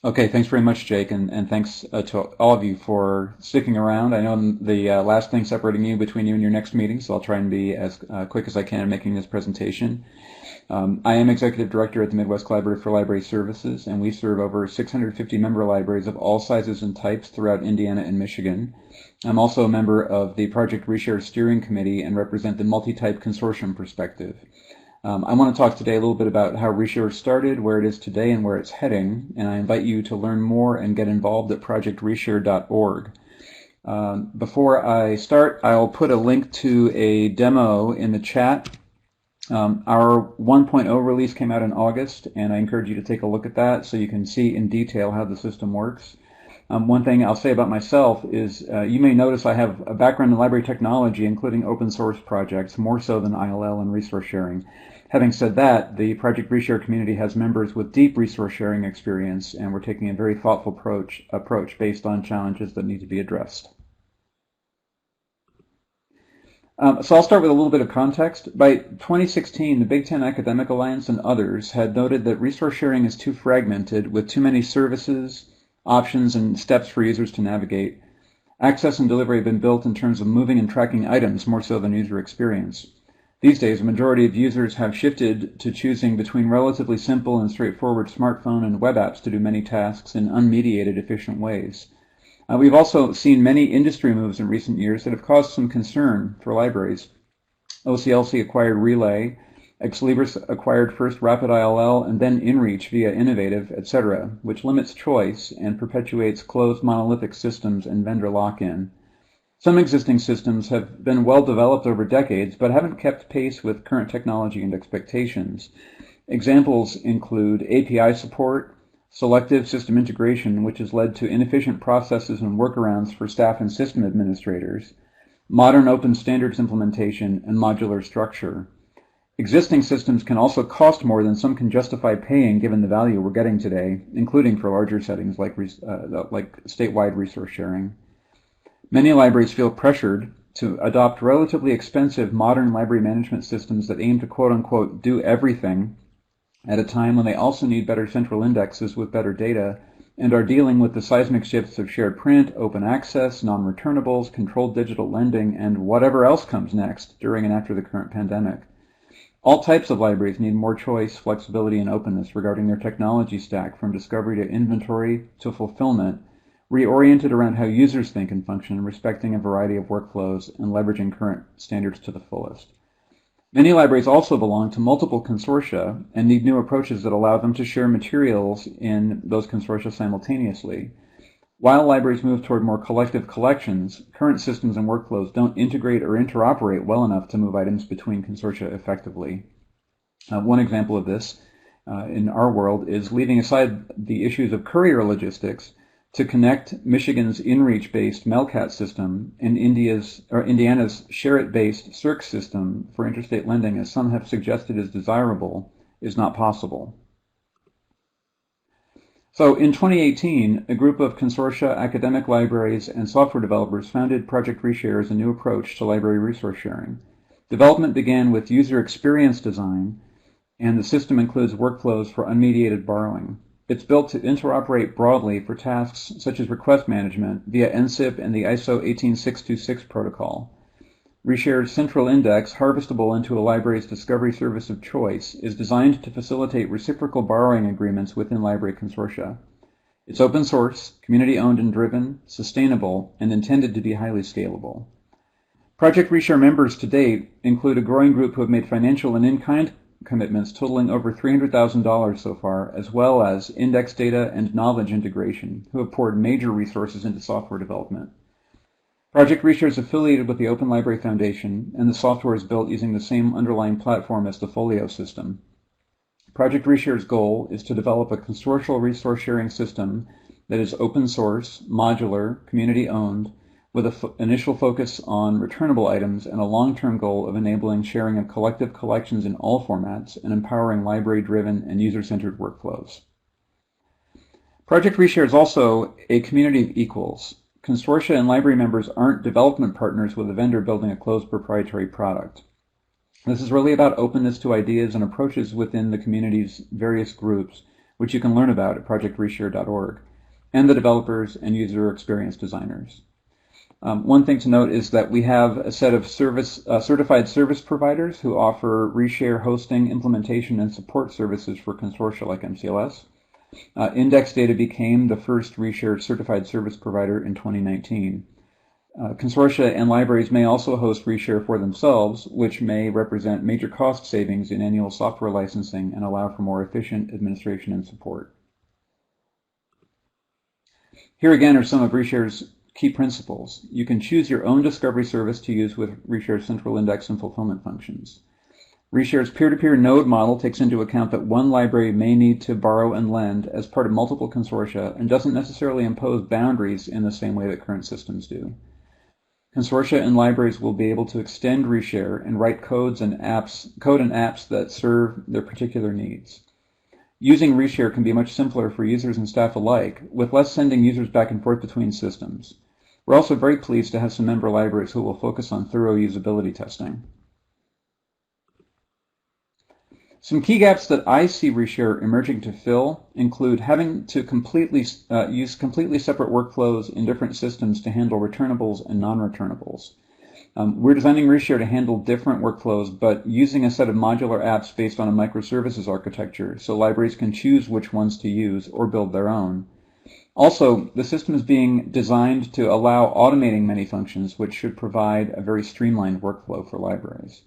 Okay, thanks very much, Jake, and thanks to all of you for sticking around. I know I'm the last thing separating you between you and your next meeting, so I'll try and be as quick as I can in making this presentation. I am Executive Director at the Midwest Collaborative for Library Services, and we serve over 650 member libraries of all sizes and types throughout Indiana and Michigan. I'm also a member of the Project Reshare Steering Committee and represent the multi-type consortium perspective. I want to talk today a little bit about how Reshare started, where it is today, and where it's heading, and I invite you to learn more and get involved at projectreshare.org. Before I start, I'll put a link to a demo in the chat. Our 1.0 release came out in August, and I encourage you to take a look at that so you can see in detail how the system works. One thing I'll say about myself is you may notice I have a background in library technology, including open source projects, more so than ILL and resource sharing. Having said that, the Project Reshare community has members with deep resource sharing experience, and we're taking a very thoughtful approach based on challenges that need to be addressed. So I'll start with a little bit of context. By 2016, the Big Ten Academic Alliance and others had noted that resource sharing is too fragmented with too many services, options, and steps for users to navigate. Access and delivery have been built in terms of moving and tracking items more so than user experience. These days, a majority of users have shifted to choosing between relatively simple and straightforward smartphone and web apps to do many tasks in unmediated, efficient ways. We've also seen many industry moves in recent years that have caused some concern for libraries. OCLC acquired Relay, Ex Libris acquired first Rapid ILL and then InReach via Innovative, etc., which limits choice and perpetuates closed monolithic systems and vendor lock-in. Some existing systems have been well developed over decades, but haven't kept pace with current technology and expectations. Examples include API support, selective system integration, which has led to inefficient processes and workarounds for staff and system administrators, modern open standards implementation, and modular structure. Existing systems can also cost more than some can justify paying given the value we're getting today, including for larger settings like statewide resource sharing. Many libraries feel pressured to adopt relatively expensive modern library management systems that aim to quote-unquote do everything at a time when they also need better central indexes with better data and are dealing with the seismic shifts of shared print, open access, non-returnables, controlled digital lending, and whatever else comes next during and after the current pandemic. All types of libraries need more choice, flexibility, and openness regarding their technology stack from discovery to inventory to fulfillment, reoriented around how users think and function, respecting a variety of workflows and leveraging current standards to the fullest. Many libraries also belong to multiple consortia and need new approaches that allow them to share materials in those consortia simultaneously. While libraries move toward more collective collections, current systems and workflows don't integrate or interoperate well enough to move items between consortia effectively. One example of this in our world is leaving aside the issues of courier logistics to connect Michigan's InReach-based Melcat system and Indiana's Share-it-based Circ system for interstate lending, as some have suggested is desirable, is not possible. So in 2018, a group of consortia, academic libraries, and software developers founded Project Reshare as a new approach to library resource sharing. Development began with user experience design, and the system includes workflows for unmediated borrowing. It's built to interoperate broadly for tasks such as request management via NCIP and the ISO 18626 protocol. Reshare's central index, harvestable into a library's discovery service of choice, is designed to facilitate reciprocal borrowing agreements within library consortia. It's open source, community-owned and driven, sustainable, and intended to be highly scalable. Project Reshare members to date include a growing group who have made financial and in-kind commitments totaling over $300,000 so far, as well as index data and knowledge integration, who have poured major resources into software development. Project Reshare is affiliated with the Open Library Foundation, and the software is built using the same underlying platform as the Folio system. Project Reshare's goal is to develop a consortial resource sharing system that is open source, modular, community-owned, with an initial focus on returnable items and a long-term goal of enabling sharing of collective collections in all formats and empowering library-driven and user-centered workflows. Project Reshare is also a community of equals. Consortia and library members aren't development partners with a vendor building a closed proprietary product. This is really about openness to ideas and approaches within the community's various groups, which you can learn about at projectreshare.org, and the developers and user experience designers. One thing to note is that we have a set of certified service providers who offer Reshare hosting, implementation, and support services for consortia like MCLS. Index Data became the first Reshare certified service provider in 2019. Consortia and libraries may also host Reshare for themselves, which may represent major cost savings in annual software licensing and allow for more efficient administration and support. Here again are some of Reshare's key principles. You can choose your own discovery service to use with Reshare's central index and fulfillment functions. Reshare's peer-to-peer node model takes into account that one library may need to borrow and lend as part of multiple consortia and doesn't necessarily impose boundaries in the same way that current systems do. Consortia and libraries will be able to extend Reshare and write code and apps that serve their particular needs. Using Reshare can be much simpler for users and staff alike, with less sending users back and forth between systems. We're also very pleased to have some member libraries who will focus on thorough usability testing. Some key gaps that I see Reshare emerging to fill include having to use completely separate workflows in different systems to handle returnables and non-returnables. We're designing Reshare to handle different workflows, but using a set of modular apps based on a microservices architecture, so libraries can choose which ones to use or build their own. Also, the system is being designed to allow automating many functions, which should provide a very streamlined workflow for libraries.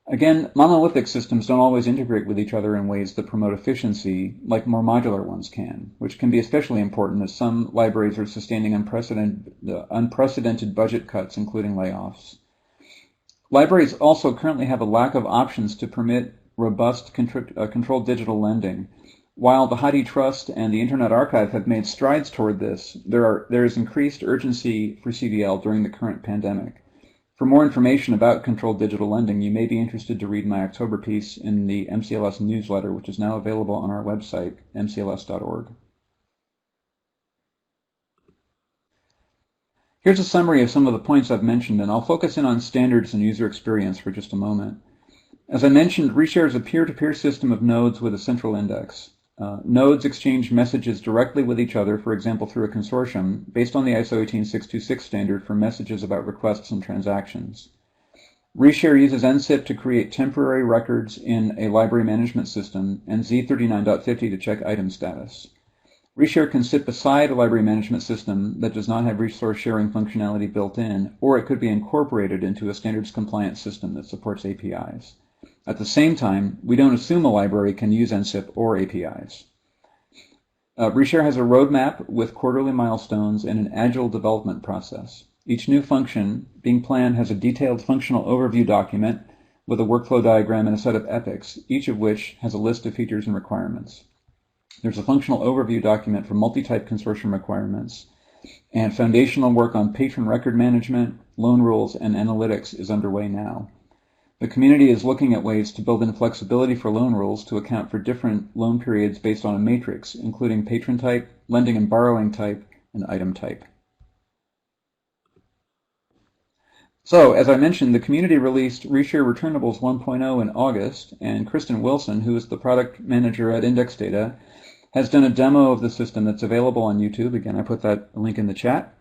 Again, monolithic systems don't always integrate with each other in ways that promote efficiency, like more modular ones can, which can be especially important as some libraries are sustaining unprecedented budget cuts, including layoffs. Libraries also currently have a lack of options to permit robust controlled digital lending. While the HathiTrust and the Internet Archive have made strides toward this, there is increased urgency for CDL during the current pandemic. For more information about controlled digital lending, you may be interested to read my October piece in the MCLS newsletter, which is now available on our website, mcls.org. Here's a summary of some of the points I've mentioned, and I'll focus in on standards and user experience for just a moment. As I mentioned, Reshare is a peer-to-peer system of nodes with a central index. Nodes exchange messages directly with each other, for example, through a consortium, based on the ISO 18626 standard for messages about requests and transactions. Reshare uses NCIP to create temporary records in a library management system and Z39.50 to check item status. Reshare can sit beside a library management system that does not have resource sharing functionality built in, or it could be incorporated into a standards-compliant system that supports APIs. At the same time, we don't assume a library can use NCIP or APIs. Reshare has a roadmap with quarterly milestones and an agile development process. Each new function being planned has a detailed functional overview document with a workflow diagram and a set of epics, each of which has a list of features and requirements. There's a functional overview document for multi-type consortium requirements, and foundational work on patron record management, loan rules, and analytics is underway now. The community is looking at ways to build in flexibility for loan rules to account for different loan periods based on a matrix, including patron type, lending and borrowing type, and item type. So, as I mentioned, the community released Reshare Returnables 1.0 in August, and Kristen Wilson, who is the product manager at Index Data, has done a demo of the system that's available on YouTube. Again, I put that link in the chat.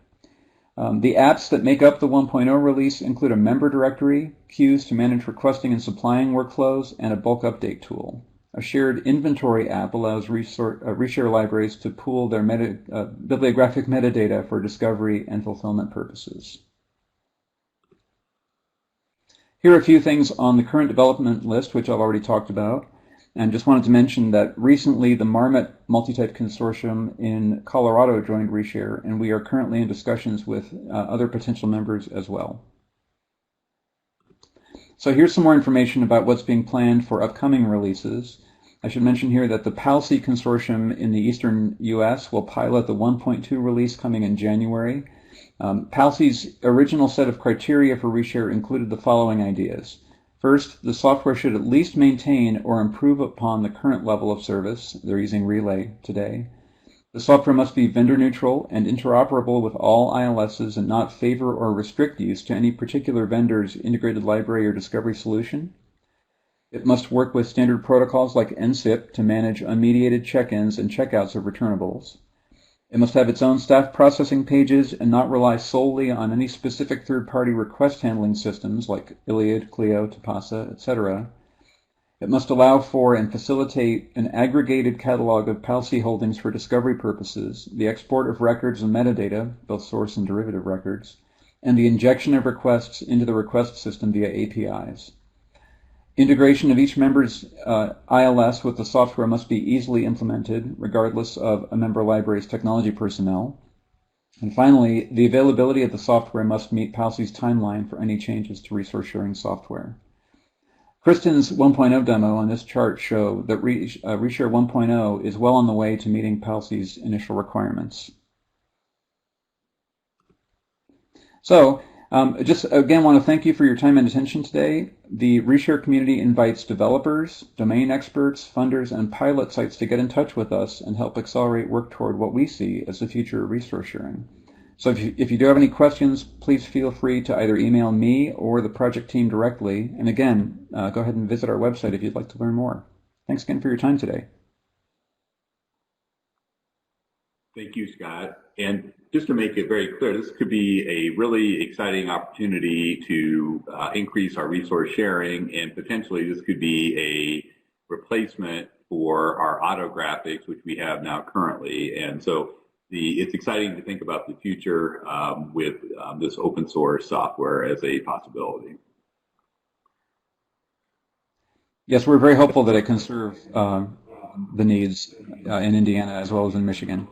The apps that make up the 1.0 release include a member directory, queues to manage requesting and supplying workflows, and a bulk update tool. A shared inventory app allows reshare libraries to pool their bibliographic metadata for discovery and fulfillment purposes. Here are a few things on the current development list, which I've already talked about. And just wanted to mention that recently the Marmot Multitype Consortium in Colorado joined Reshare, and we are currently in discussions with other potential members as well. So here's some more information about what's being planned for upcoming releases. I should mention here that the PALSI Consortium in the eastern US will pilot the 1.2 release coming in January. PALSI's original set of criteria for Reshare included the following ideas. First, the software should at least maintain or improve upon the current level of service. They're using Relay today. The software must be vendor neutral and interoperable with all ILSs and not favor or restrict use to any particular vendor's integrated library or discovery solution. It must work with standard protocols like NSIP to manage unmediated check-ins and checkouts of returnables. It must have its own staff processing pages and not rely solely on any specific third-party request handling systems like Iliad, Clio, Tapasa, etc. It must allow for and facilitate an aggregated catalog of PALSI holdings for discovery purposes, the export of records and metadata, both source and derivative records, and the injection of requests into the request system via APIs. Integration of each member's ILS with the software must be easily implemented, regardless of a member library's technology personnel. And finally, the availability of the software must meet PALSI's timeline for any changes to resource sharing software. Kristen's 1.0 demo on this chart show that Reshare 1.0 is well on the way to meeting PALSI's initial requirements. So, just again want to thank you for your time and attention today. The Reshare community invites developers, domain experts, funders, and pilot sites to get in touch with us and help accelerate work toward what we see as the future of resource sharing. So if you do have any questions, please feel free to either email me or the project team directly. And again, go ahead and visit our website if you'd like to learn more. Thanks again for your time today. Thank you, Scott. And just to make it very clear, this could be a really exciting opportunity to increase our resource sharing, and potentially this could be a replacement for our autographics, which we have now currently. And so it's exciting to think about the future with this open source software as a possibility. Yes, we're very hopeful that it can serve the needs in Indiana as well as in Michigan.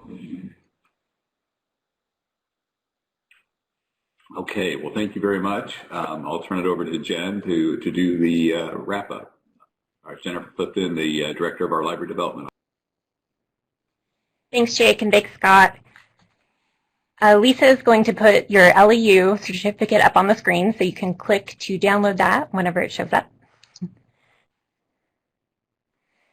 Okay, well, thank you very much. I'll turn it over to Jen to do the wrap up. All right, Jennifer Clifton, the director of our library development. Thanks, Jake, and thanks, Scott. Lisa is going to put your LEU certificate up on the screen, so you can click to download that whenever it shows up.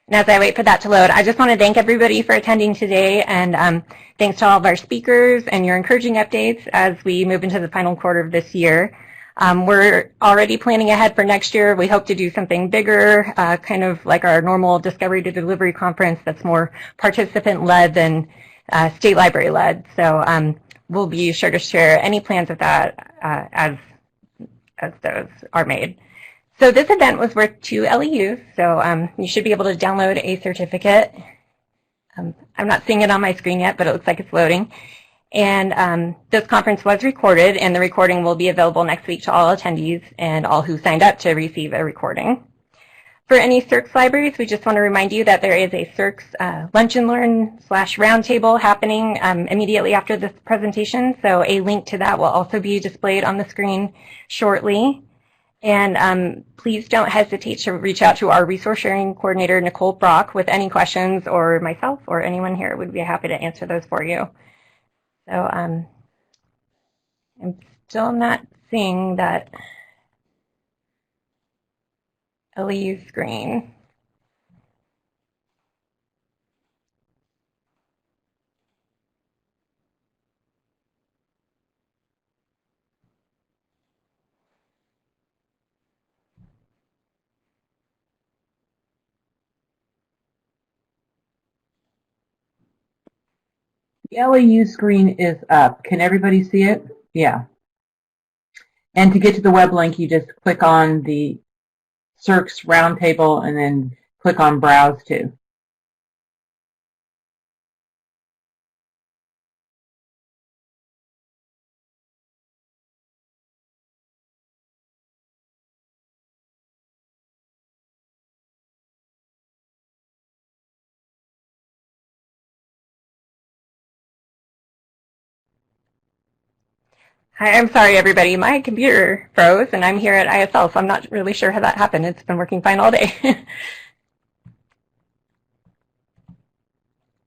And as I wait for that to load, I just want to thank everybody for attending today, and thanks to all of our speakers and your encouraging updates as we move into the final quarter of this year. We're already planning ahead for next year. We hope to do something bigger, kind of like our normal Discovery to Delivery conference that's more participant-led than state library-led. So we'll be sure to share any plans of that as those are made. So this event was worth 2 LEUs, so you should be able to download a certificate. I'm not seeing it on my screen yet, but it looks like it's loading. And this conference was recorded, and the recording will be available next week to all attendees and all who signed up to receive a recording. For any CERCS libraries, we just want to remind you that there is a CERCS Lunch and Learn / roundtable happening immediately after this presentation, so a link to that will also be displayed on the screen shortly. And please don't hesitate to reach out to our resource sharing coordinator, Nicole Brock, with any questions, or myself or anyone here would be happy to answer those for you. So I'm still not seeing that LEU screen. The LEU screen is up. Can everybody see it? Yeah. And to get to the web link, you just click on the CERCS roundtable and then click on Browse to. Hi, I'm sorry, everybody. My computer froze, and I'm here at ISL, so I'm not really sure how that happened. It's been working fine all day.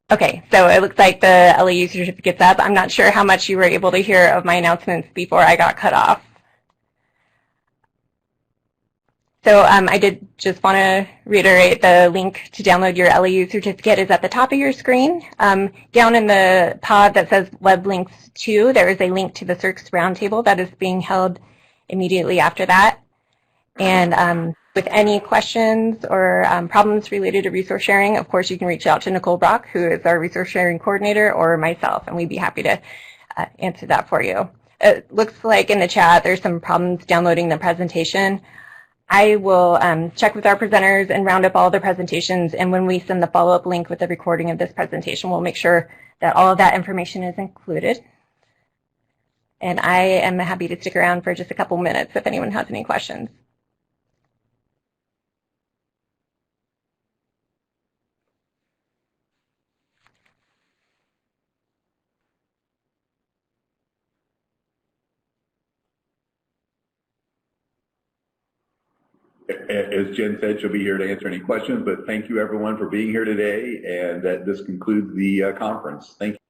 Okay, so it looks like the LEU certificate's up. I'm not sure how much you were able to hear of my announcements before I got cut off. So I did just want to reiterate the link to download your LEU certificate is at the top of your screen. Down in the pod that says Web Links 2, there is a link to the CERCS Roundtable that is being held immediately after that. And with any questions or problems related to resource sharing, of course, you can reach out to Nicole Brock, who is our resource sharing coordinator, or myself, and we'd be happy to answer that for you. It looks like in the chat there's some problems downloading the presentation. I will check with our presenters and round up all the presentations, and when we send the follow-up link with the recording of this presentation, we'll make sure that all of that information is included. And I am happy to stick around for just a couple minutes if anyone has any questions. As Jen said, she'll be here to answer any questions, but thank you everyone for being here today, and this concludes the conference. Thank you.